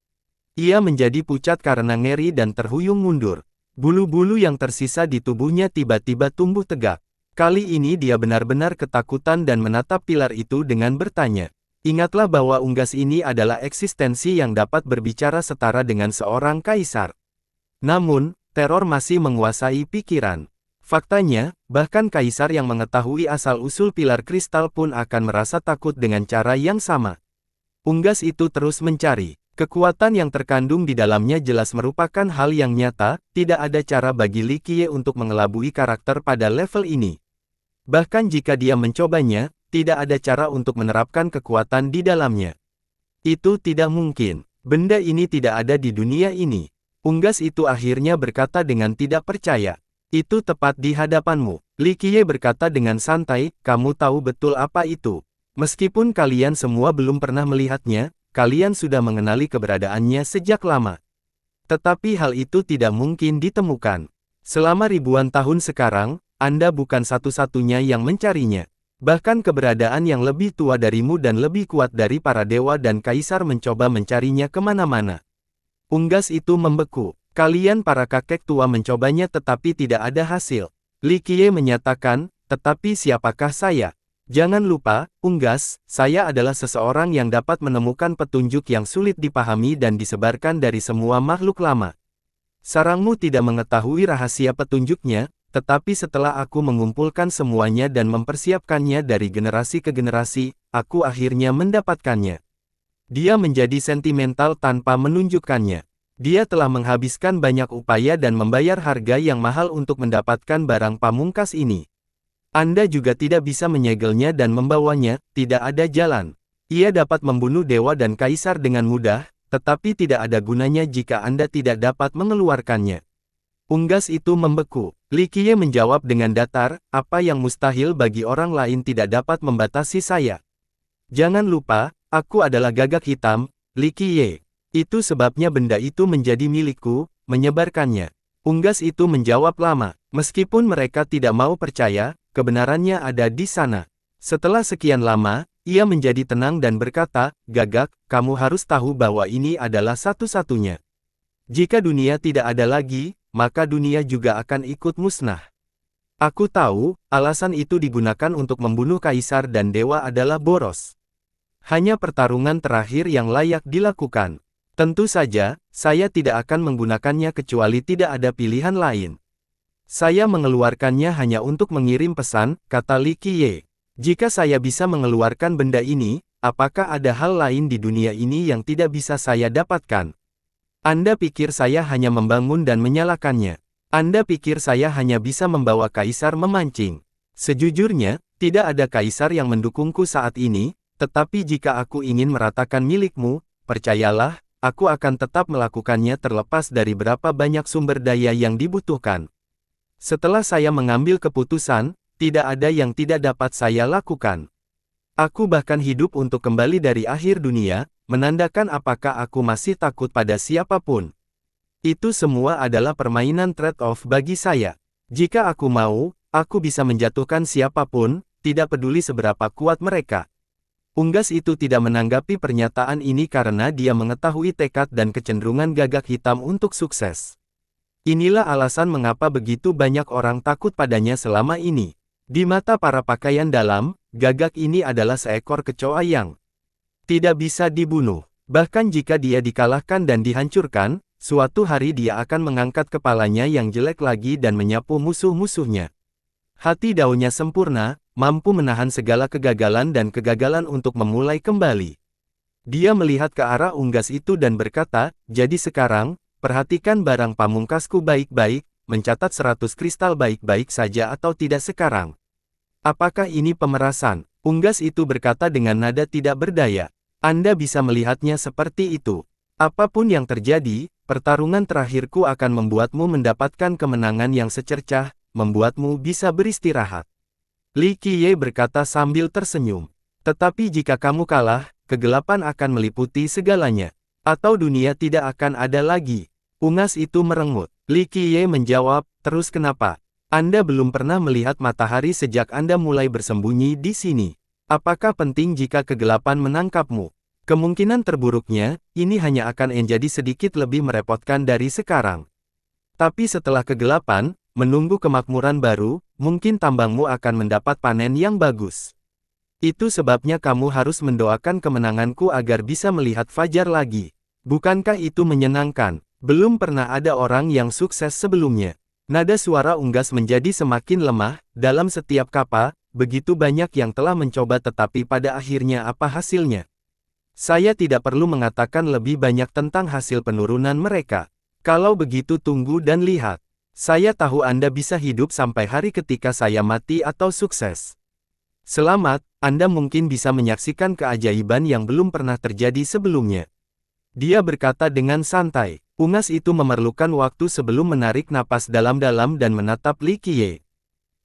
Ia menjadi pucat karena ngeri dan terhuyung mundur. Bulu-bulu yang tersisa di tubuhnya tiba-tiba tumbuh tegak. Kali ini dia benar-benar ketakutan dan menatap pilar itu dengan bertanya. Ingatlah bahwa unggas ini adalah eksistensi yang dapat berbicara setara dengan seorang kaisar. Namun, teror masih menguasai pikiran. Faktanya, bahkan kaisar yang mengetahui asal-usul pilar kristal pun akan merasa takut dengan cara yang sama. Unggas itu terus mencari. Kekuatan yang terkandung di dalamnya jelas merupakan hal yang nyata, tidak ada cara bagi Li Qiye untuk mengelabui karakter pada level ini. Bahkan jika dia mencobanya, tidak ada cara untuk menerapkan kekuatan di dalamnya. Itu tidak mungkin. Benda ini tidak ada di dunia ini. Unggas itu akhirnya berkata dengan tidak percaya. Itu tepat di hadapanmu. Li Qiye berkata dengan santai, kamu tahu betul apa itu. Meskipun kalian semua belum pernah melihatnya, kalian sudah mengenali keberadaannya sejak lama. Tetapi hal itu tidak mungkin ditemukan. Selama ribuan tahun sekarang, Anda bukan satu-satunya yang mencarinya. Bahkan keberadaan yang lebih tua darimu dan lebih kuat dari para dewa dan kaisar mencoba mencarinya kemana-mana. Unggas itu membeku. Kalian para kakek tua mencobanya tetapi tidak ada hasil. Li Qiye menyatakan, tetapi siapakah saya? Jangan lupa, Unggas, saya adalah seseorang yang dapat menemukan petunjuk yang sulit dipahami dan disebarkan dari semua makhluk lama. Sarangmu tidak mengetahui rahasia petunjuknya, tetapi setelah aku mengumpulkan semuanya dan mempersiapkannya dari generasi ke generasi, aku akhirnya mendapatkannya. Dia menjadi sentimental tanpa menunjukkannya. Dia telah menghabiskan banyak upaya dan membayar harga yang mahal untuk mendapatkan barang pamungkas ini. Anda juga tidak bisa menyegelnya dan membawanya, tidak ada jalan. Ia dapat membunuh dewa dan kaisar dengan mudah, tetapi tidak ada gunanya jika Anda tidak dapat mengeluarkannya. Unggas itu membeku. Li Qiye menjawab dengan datar, apa yang mustahil bagi orang lain tidak dapat membatasi saya. Jangan lupa, aku adalah gagak hitam, Li Qiye. Itu sebabnya benda itu menjadi milikku, menyebarkannya. Unggas itu menjawab lama. Meskipun mereka tidak mau percaya, kebenarannya ada di sana. Setelah sekian lama, ia menjadi tenang dan berkata, Gagak, kamu harus tahu bahwa ini adalah satu-satunya. Jika dunia tidak ada lagi, maka dunia juga akan ikut musnah. Aku tahu, alasan itu digunakan untuk membunuh kaisar dan dewa adalah boros. Hanya pertarungan terakhir yang layak dilakukan. Tentu saja, saya tidak akan menggunakannya kecuali tidak ada pilihan lain. Saya mengeluarkannya hanya untuk mengirim pesan, kata Li Qiye. Jika saya bisa mengeluarkan benda ini, apakah ada hal lain di dunia ini yang tidak bisa saya dapatkan? Anda pikir saya hanya membangun dan menyalakannya? Anda pikir saya hanya bisa membawa kaisar memancing? Sejujurnya, tidak ada kaisar yang mendukungku saat ini, tetapi jika aku ingin meratakan milikmu, percayalah, aku akan tetap melakukannya terlepas dari berapa banyak sumber daya yang dibutuhkan. Setelah saya mengambil keputusan, tidak ada yang tidak dapat saya lakukan. Aku bahkan hidup untuk kembali dari akhir dunia, menandakan apakah aku masih takut pada siapapun. Itu semua adalah permainan trade-off bagi saya. Jika aku mau, aku bisa menjatuhkan siapapun, tidak peduli seberapa kuat mereka. Unggas itu tidak menanggapi pernyataan ini karena dia mengetahui tekad dan kecenderungan gagak hitam untuk sukses. Inilah alasan mengapa begitu banyak orang takut padanya selama ini. Di mata para pakaian dalam, gagak ini adalah seekor kecoa yang tidak bisa dibunuh. Bahkan jika dia dikalahkan dan dihancurkan, suatu hari dia akan mengangkat kepalanya yang jelek lagi dan menyapu musuh-musuhnya. Hati daunnya sempurna, mampu menahan segala kegagalan dan kegagalan untuk memulai kembali. Dia melihat ke arah unggas itu dan berkata, jadi sekarang, perhatikan barang pamungkasku baik-baik, mencatat 100 kristal baik-baik saja atau tidak sekarang. Apakah ini pemerasan? Unggas itu berkata dengan nada tidak berdaya. Anda bisa melihatnya seperti itu. Apapun yang terjadi, pertarungan terakhirku akan membuatmu mendapatkan kemenangan yang secercah, membuatmu bisa beristirahat. Li Qiye berkata sambil tersenyum. Tetapi jika kamu kalah, kegelapan akan meliputi segalanya. Atau dunia tidak akan ada lagi. Unggas itu merengut. Li Qiye menjawab, terus kenapa? Anda belum pernah melihat matahari sejak Anda mulai bersembunyi di sini. Apakah penting jika kegelapan menangkapmu? Kemungkinan terburuknya, ini hanya akan menjadi sedikit lebih merepotkan dari sekarang. Tapi setelah kegelapan, menunggu kemakmuran baru, mungkin tambangmu akan mendapat panen yang bagus. Itu sebabnya kamu harus mendoakan kemenanganku agar bisa melihat fajar lagi. Bukankah itu menyenangkan? Belum pernah ada orang yang sukses sebelumnya. Nada suara Unggas menjadi semakin lemah, dalam setiap kapal, begitu banyak yang telah mencoba tetapi pada akhirnya apa hasilnya? Saya tidak perlu mengatakan lebih banyak tentang hasil penurunan mereka. Kalau begitu tunggu dan lihat. Saya tahu Anda bisa hidup sampai hari ketika saya mati atau sukses. Selamat, Anda mungkin bisa menyaksikan keajaiban yang belum pernah terjadi sebelumnya. Dia berkata dengan santai. Unggas itu memerlukan waktu sebelum menarik napas dalam-dalam dan menatap Li Qiye.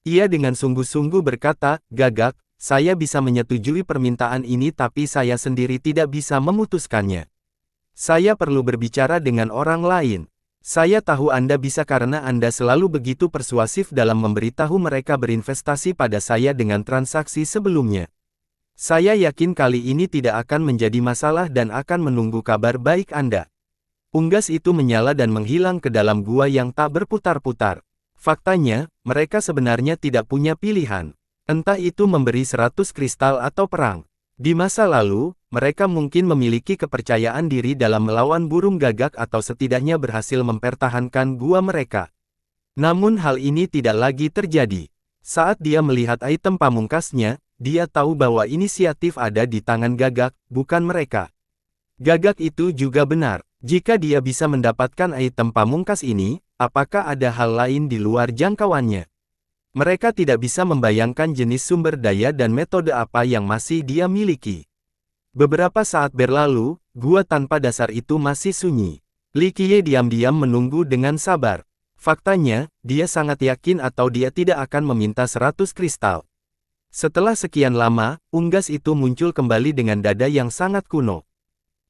Ia dengan sungguh-sungguh berkata, Gagak, saya bisa menyetujui permintaan ini tapi saya sendiri tidak bisa memutuskannya. Saya perlu berbicara dengan orang lain. Saya tahu Anda bisa karena Anda selalu begitu persuasif dalam memberitahu mereka berinvestasi pada saya dengan transaksi sebelumnya. Saya yakin kali ini tidak akan menjadi masalah dan akan menunggu kabar baik Anda. Unggas itu menyala dan menghilang ke dalam gua yang tak berputar-putar. Faktanya, mereka sebenarnya tidak punya pilihan. Entah itu memberi 100 kristal atau perang. Di masa lalu, mereka mungkin memiliki kepercayaan diri dalam melawan burung gagak atau setidaknya berhasil mempertahankan gua mereka. Namun hal ini tidak lagi terjadi. Saat dia melihat item pamungkasnya, dia tahu bahwa inisiatif ada di tangan gagak, bukan mereka. Gagak itu juga benar. Jika dia bisa mendapatkan item pamungkas ini, apakah ada hal lain di luar jangkauannya? Mereka tidak bisa membayangkan jenis sumber daya dan metode apa yang masih dia miliki. Beberapa saat berlalu, gua tanpa dasar itu masih sunyi. Li Qiye diam-diam menunggu dengan sabar. Faktanya, dia sangat yakin atau dia tidak akan meminta 100 kristal. Setelah sekian lama, Unggas itu muncul kembali dengan dada yang sangat kuno.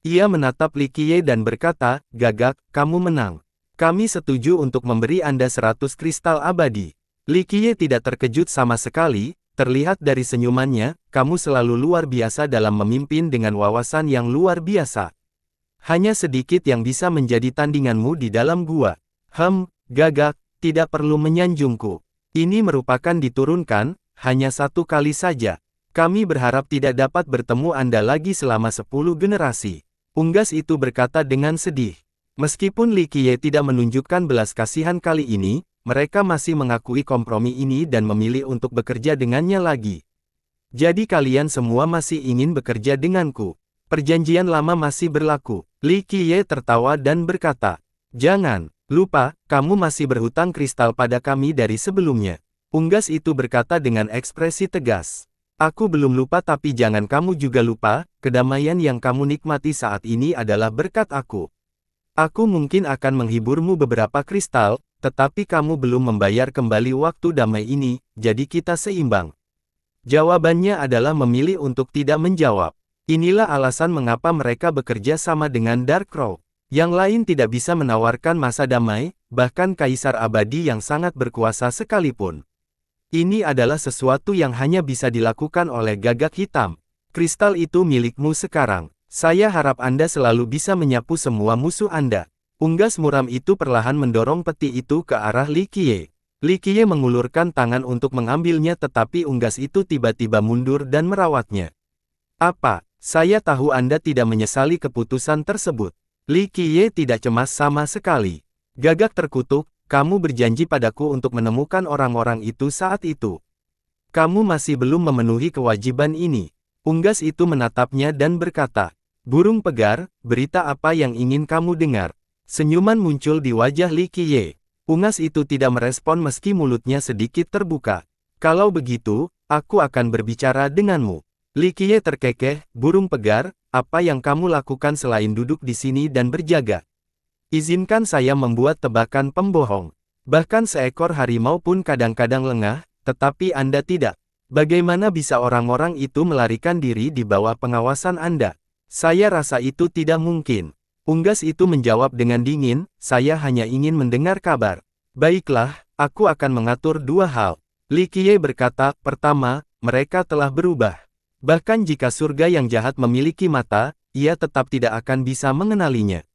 Ia menatap Li Qiye dan berkata, Gagak, kamu menang. Kami setuju untuk memberi Anda 100 kristal abadi. Li Qiye tidak terkejut sama sekali, terlihat dari senyumannya, kamu selalu luar biasa dalam memimpin dengan wawasan yang luar biasa. Hanya sedikit yang bisa menjadi tandinganmu di dalam gua. Gagak, tidak perlu menyanjungku. Ini merupakan diturunkan, hanya satu kali saja. Kami berharap tidak dapat bertemu Anda lagi selama 10 generasi. Unggas itu berkata dengan sedih. Meskipun Li Qiye tidak menunjukkan belas kasihan kali ini, mereka masih mengakui kompromi ini dan memilih untuk bekerja dengannya lagi. Jadi kalian semua masih ingin bekerja denganku. Perjanjian lama masih berlaku. Li Qiye tertawa dan berkata, jangan lupa, kamu masih berhutang kristal pada kami dari sebelumnya. Unggas itu berkata dengan ekspresi tegas. Aku belum lupa tapi jangan kamu juga lupa, kedamaian yang kamu nikmati saat ini adalah berkat aku. Aku mungkin akan menghiburmu beberapa kristal, tetapi kamu belum membayar kembali waktu damai ini, jadi kita seimbang. Jawabannya adalah memilih untuk tidak menjawab. Inilah alasan mengapa mereka bekerja sama dengan Dark Crow. Yang lain tidak bisa menawarkan masa damai, bahkan Kaisar Abadi yang sangat berkuasa sekalipun. Ini adalah sesuatu yang hanya bisa dilakukan oleh Gagak Hitam. Kristal itu milikmu sekarang. Saya harap Anda selalu bisa menyapu semua musuh Anda. Unggas muram itu perlahan mendorong peti itu ke arah Li Qiye. Li Qiye mengulurkan tangan untuk mengambilnya tetapi unggas itu tiba-tiba mundur dan merawatnya. Apa? Saya tahu Anda tidak menyesali keputusan tersebut. Li Qiye tidak cemas sama sekali. Gagak terkutuk. Kamu berjanji padaku untuk menemukan orang-orang itu saat itu. Kamu masih belum memenuhi kewajiban ini. Unggas itu menatapnya dan berkata, burung pegar, berita apa yang ingin kamu dengar? Senyuman muncul di wajah Li Qiye. Unggas itu tidak merespon meski mulutnya sedikit terbuka. Kalau begitu, aku akan berbicara denganmu. Li Qiye terkekeh, burung pegar, apa yang kamu lakukan selain duduk di sini dan berjaga? Izinkan saya membuat tebakan pembohong. Bahkan seekor harimau pun kadang-kadang lengah, tetapi Anda tidak. Bagaimana bisa orang-orang itu melarikan diri di bawah pengawasan Anda? Saya rasa itu tidak mungkin. Unggas itu menjawab dengan dingin, saya hanya ingin mendengar kabar. Baiklah, aku akan mengatur dua hal. Li Qiye berkata, pertama, mereka telah berubah. Bahkan jika surga yang jahat memiliki mata, ia tetap tidak akan bisa mengenalinya.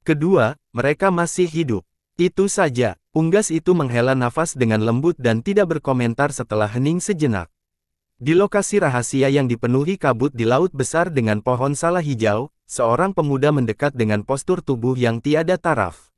Kedua, mereka masih hidup. Itu saja, unggas itu menghela nafas dengan lembut dan tidak berkomentar setelah hening sejenak. Di lokasi rahasia yang dipenuhi kabut di laut besar dengan pohon sala hijau, seorang pemuda mendekat dengan postur tubuh yang tiada taraf.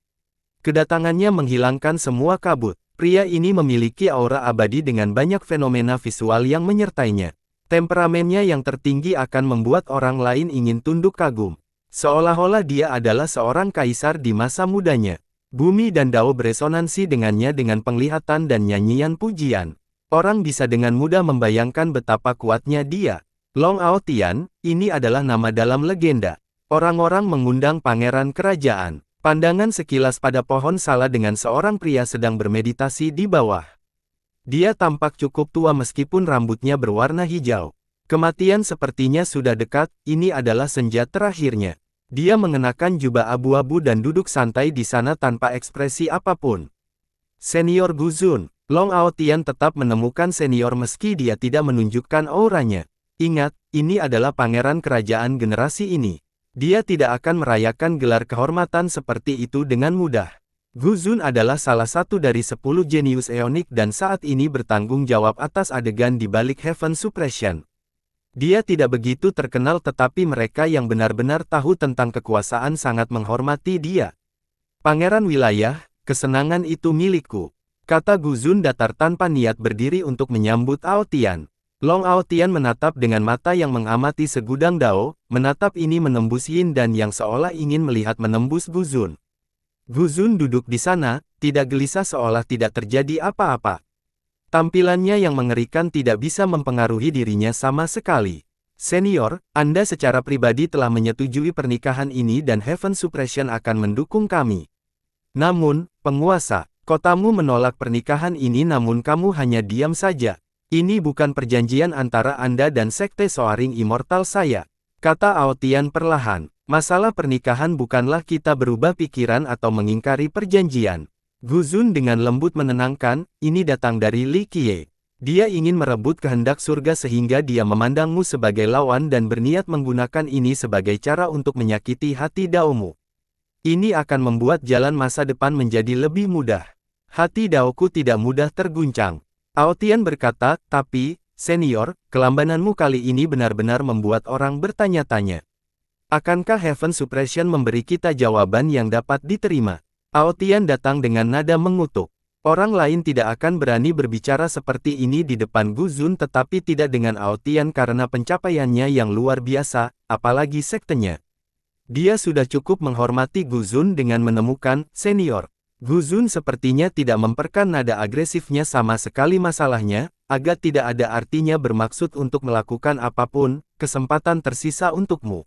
Kedatangannya menghilangkan semua kabut. Pria ini memiliki aura abadi dengan banyak fenomena visual yang menyertainya. Temperamennya yang tertinggi akan membuat orang lain ingin tunduk kagum. Seolah-olah dia adalah seorang kaisar di masa mudanya. Bumi dan Dao beresonansi dengannya dengan penglihatan dan nyanyian pujian. Orang bisa dengan mudah membayangkan betapa kuatnya dia. Long Aotian, ini adalah nama dalam legenda. Orang-orang mengundang pangeran kerajaan. Pandangan sekilas pada pohon sala dengan seorang pria sedang bermeditasi di bawah. Dia tampak cukup tua meskipun rambutnya berwarna hijau. Kematian sepertinya sudah dekat, ini adalah senja terakhirnya. Dia mengenakan jubah abu-abu dan duduk santai di sana tanpa ekspresi apapun. Senior Guzun, Long Aotian tetap menemukan senior meski dia tidak menunjukkan auranya. Ingat, ini adalah pangeran kerajaan generasi ini. Dia tidak akan merayakan gelar kehormatan seperti itu dengan mudah. Guzun adalah salah satu dari 10 jenius eonik dan saat ini bertanggung jawab atas adegan di balik Heaven Suppression. Dia tidak begitu terkenal tetapi mereka yang benar-benar tahu tentang kekuasaan sangat menghormati dia. Pangeran wilayah, kesenangan itu milikku. Kata Guzun datar tanpa niat berdiri untuk menyambut Aotian. Long Aotian menatap dengan mata yang mengamati segudang Dao, menatap ini menembus Yin dan yang seolah ingin melihat menembus Guzun. Guzun duduk di sana, tidak gelisah seolah tidak terjadi apa-apa. Tampilannya yang mengerikan tidak bisa mempengaruhi dirinya sama sekali. Senior, Anda secara pribadi telah menyetujui pernikahan ini dan Heaven Suppression akan mendukung kami. Namun, penguasa, kotamu menolak pernikahan ini namun kamu hanya diam saja. Ini bukan perjanjian antara Anda dan Sekte Soaring Immortal saya. Kata Aotian perlahan, masalah pernikahan bukanlah kita berubah pikiran atau mengingkari perjanjian. Guzun dengan lembut menenangkan, ini datang dari Li Qiye. Dia ingin merebut kehendak surga sehingga dia memandangmu sebagai lawan dan berniat menggunakan ini sebagai cara untuk menyakiti hati Daomu. Ini akan membuat jalan masa depan menjadi lebih mudah. Hati Daoku tidak mudah terguncang. Aotian berkata, tapi, senior, kelambananmu kali ini benar-benar membuat orang bertanya-tanya. Akankah Heaven Suppression memberi kita jawaban yang dapat diterima? Aotian datang dengan nada mengutuk. Orang lain tidak akan berani berbicara seperti ini di depan Guzun tetapi tidak dengan Aotian karena pencapaiannya yang luar biasa, apalagi sektenya. Dia sudah cukup menghormati Guzun dengan menemukan, senior. Guzun sepertinya tidak memperkan nada agresifnya sama sekali masalahnya, agak tidak ada artinya bermaksud untuk melakukan apapun, kesempatan tersisa untukmu.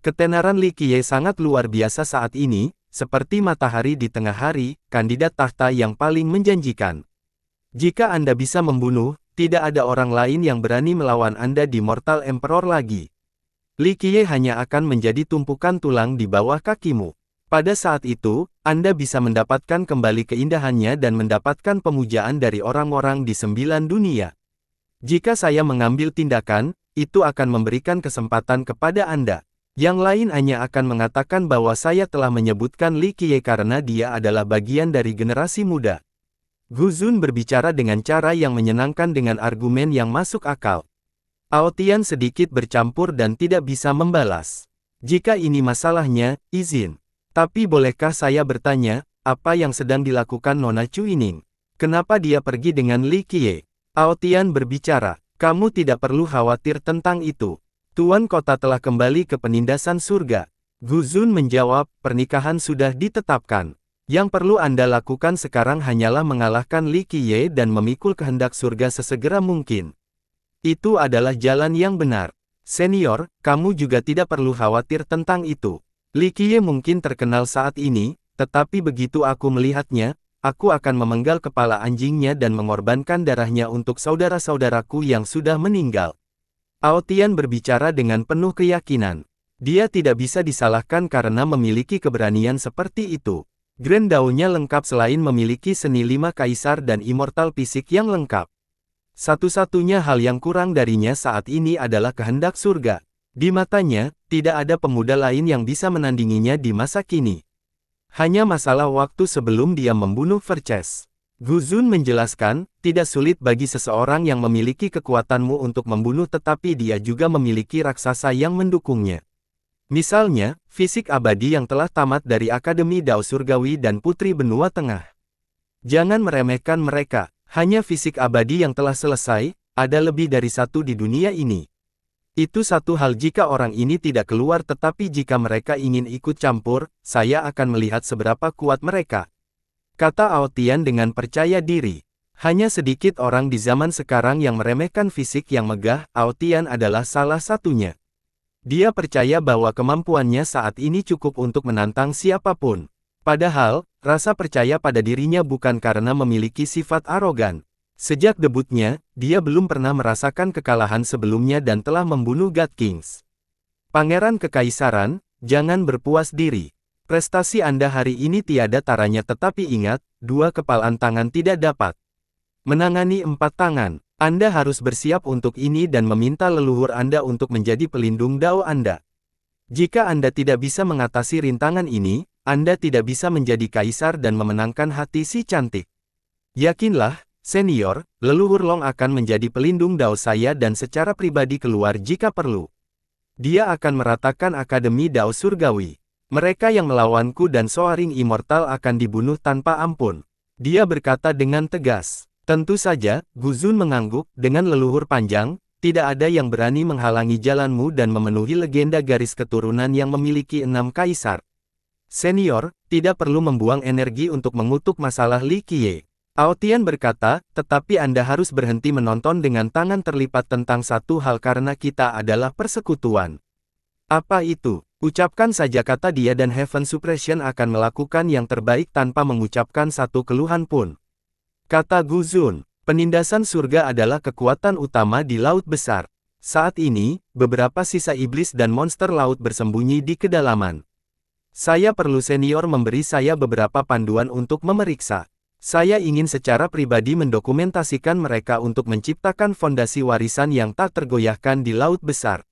Ketenaran Li Qiye sangat luar biasa saat ini, seperti matahari di tengah hari, kandidat tahta yang paling menjanjikan. Jika Anda bisa membunuh, tidak ada orang lain yang berani melawan Anda di Mortal Emperor lagi. Li Qiye hanya akan menjadi tumpukan tulang di bawah kakimu. Pada saat itu, Anda bisa mendapatkan kembali keindahannya dan mendapatkan pemujaan dari orang-orang di 9 dunia. Jika saya mengambil tindakan, itu akan memberikan kesempatan kepada Anda. Yang lain hanya akan mengatakan bahwa saya telah menyebutkan Li Qiye karena dia adalah bagian dari generasi muda. Guzun berbicara dengan cara yang menyenangkan dengan argumen yang masuk akal. Aotian sedikit bercampur dan tidak bisa membalas. Jika ini masalahnya, izin. Tapi bolehkah saya bertanya, apa yang sedang dilakukan Nona Chuining? Kenapa dia pergi dengan Li Qiye? Aotian berbicara, kamu tidak perlu khawatir tentang itu. Tuan kota telah kembali ke penindasan surga. Guzun menjawab, pernikahan sudah ditetapkan. Yang perlu Anda lakukan sekarang hanyalah mengalahkan Li Qiye dan memikul kehendak surga sesegera mungkin. Itu adalah jalan yang benar. Senior, kamu juga tidak perlu khawatir tentang itu. Li Qiye mungkin terkenal saat ini, tetapi begitu aku melihatnya, aku akan memenggal kepala anjingnya dan mengorbankan darahnya untuk saudara-saudaraku yang sudah meninggal. Aotian berbicara dengan penuh keyakinan. Dia tidak bisa disalahkan karena memiliki keberanian seperti itu. Grand Dao-nya lengkap selain memiliki seni 5 kaisar dan immortal fisik yang lengkap. Satu-satunya hal yang kurang darinya saat ini adalah kehendak surga. Di matanya, tidak ada pemuda lain yang bisa menandinginya di masa kini. Hanya masalah waktu sebelum dia membunuh Verces. Gu Zun menjelaskan, tidak sulit bagi seseorang yang memiliki kekuatanmu untuk membunuh tetapi dia juga memiliki raksasa yang mendukungnya. Misalnya, fisik abadi yang telah tamat dari Akademi Dao Surgawi dan Putri Benua Tengah. Jangan meremehkan mereka, hanya fisik abadi yang telah selesai, ada lebih dari satu di dunia ini. Itu satu hal jika orang ini tidak keluar tetapi jika mereka ingin ikut campur, saya akan melihat seberapa kuat mereka. Kata Aotian dengan percaya diri. Hanya sedikit orang di zaman sekarang yang meremehkan fisik yang megah, Aotian adalah salah satunya. Dia percaya bahwa kemampuannya saat ini cukup untuk menantang siapapun. Padahal, rasa percaya pada dirinya bukan karena memiliki sifat arogan. Sejak debutnya, dia belum pernah merasakan kekalahan sebelumnya dan telah membunuh God Kings. Pangeran Kekaisaran, jangan berpuas diri. Prestasi Anda hari ini tiada taranya tetapi ingat, 2 kepalan tangan tidak dapat menangani 4 tangan. Anda harus bersiap untuk ini dan meminta leluhur Anda untuk menjadi pelindung Dao Anda. Jika Anda tidak bisa mengatasi rintangan ini, Anda tidak bisa menjadi kaisar dan memenangkan hati si cantik. Yakinlah, senior, leluhur Long akan menjadi pelindung Dao saya dan secara pribadi keluar jika perlu. Dia akan meratakan Akademi Dao Surgawi. Mereka yang melawanku dan Soaring Immortal akan dibunuh tanpa ampun. Dia berkata dengan tegas. Tentu saja, Gu Zun mengangguk, dengan leluhur panjang, tidak ada yang berani menghalangi jalanmu dan memenuhi legenda garis keturunan yang memiliki 6 kaisar. Senior, tidak perlu membuang energi untuk mengutuk masalah Li Qiye. Aotian berkata, tetapi Anda harus berhenti menonton dengan tangan terlipat tentang satu hal karena kita adalah persekutuan. Apa itu? Ucapkan saja kata dia dan Heaven Suppression akan melakukan yang terbaik tanpa mengucapkan satu keluhan pun. Kata Gu Zun, penindasan surga adalah kekuatan utama di laut besar. Saat ini, beberapa sisa iblis dan monster laut bersembunyi di kedalaman. Saya perlu senior memberi saya beberapa panduan untuk memeriksa. Saya ingin secara pribadi mendokumentasikan mereka untuk menciptakan fondasi warisan yang tak tergoyahkan di laut besar.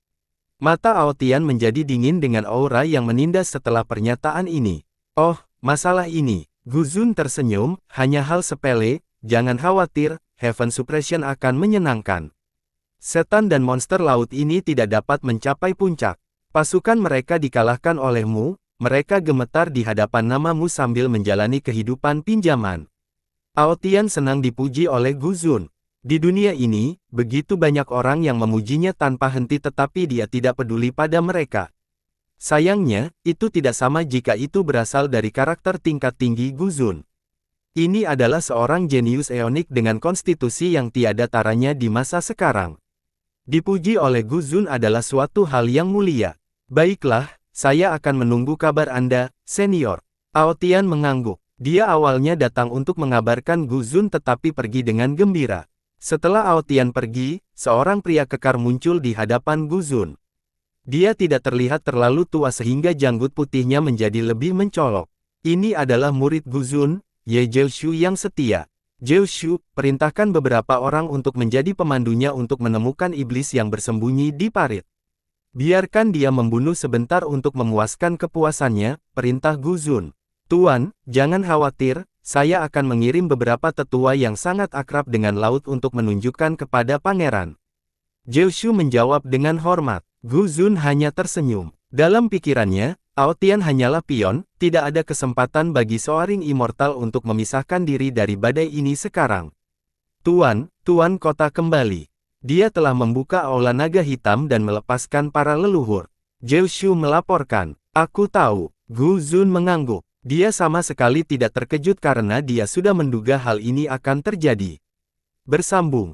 Mata Aotian menjadi dingin dengan aura yang menindas setelah pernyataan ini. Oh, masalah ini. Gu Zun tersenyum, hanya hal sepele, jangan khawatir, Heaven Suppression akan menyenangkan. Setan dan monster laut ini tidak dapat mencapai puncak. Pasukan mereka dikalahkan olehmu, mereka gemetar di hadapan namamu sambil menjalani kehidupan pinjaman. Aotian senang dipuji oleh Gu Zun. Di dunia ini, begitu banyak orang yang memujinya tanpa henti tetapi dia tidak peduli pada mereka. Sayangnya, itu tidak sama jika itu berasal dari karakter tingkat tinggi Gu Zun. Ini adalah seorang jenius eonik dengan konstitusi yang tiada taranya di masa sekarang. Dipuji oleh Gu Zun adalah suatu hal yang mulia. Baiklah, saya akan menunggu kabar Anda, senior. Aotian mengangguk. Dia awalnya datang untuk mengabarkan Gu Zun tetapi pergi dengan gembira. Setelah Aotian pergi, seorang pria kekar muncul di hadapan Gu Zun. Dia tidak terlihat terlalu tua sehingga janggut putihnya menjadi lebih mencolok. Ini adalah murid Gu Zun, Ye Jiushu yang setia. Jiushu, perintahkan beberapa orang untuk menjadi pemandunya untuk menemukan iblis yang bersembunyi di parit. Biarkan dia membunuh sebentar untuk memuaskan kepuasannya, perintah Gu Zun. Tuan, jangan khawatir. Saya akan mengirim beberapa tetua yang sangat akrab dengan laut untuk menunjukkan kepada pangeran. Jiushu menjawab dengan hormat. Gu Zun hanya tersenyum. Dalam pikirannya, Aotian hanyalah pion, tidak ada kesempatan bagi Soaring Immortal untuk memisahkan diri dari badai ini sekarang. Tuan kota kembali. Dia telah membuka aula naga hitam dan melepaskan para leluhur. Jiushu melaporkan. Aku tahu. Gu Zun mengangguk. Dia sama sekali tidak terkejut karena dia sudah menduga hal ini akan terjadi. Bersambung.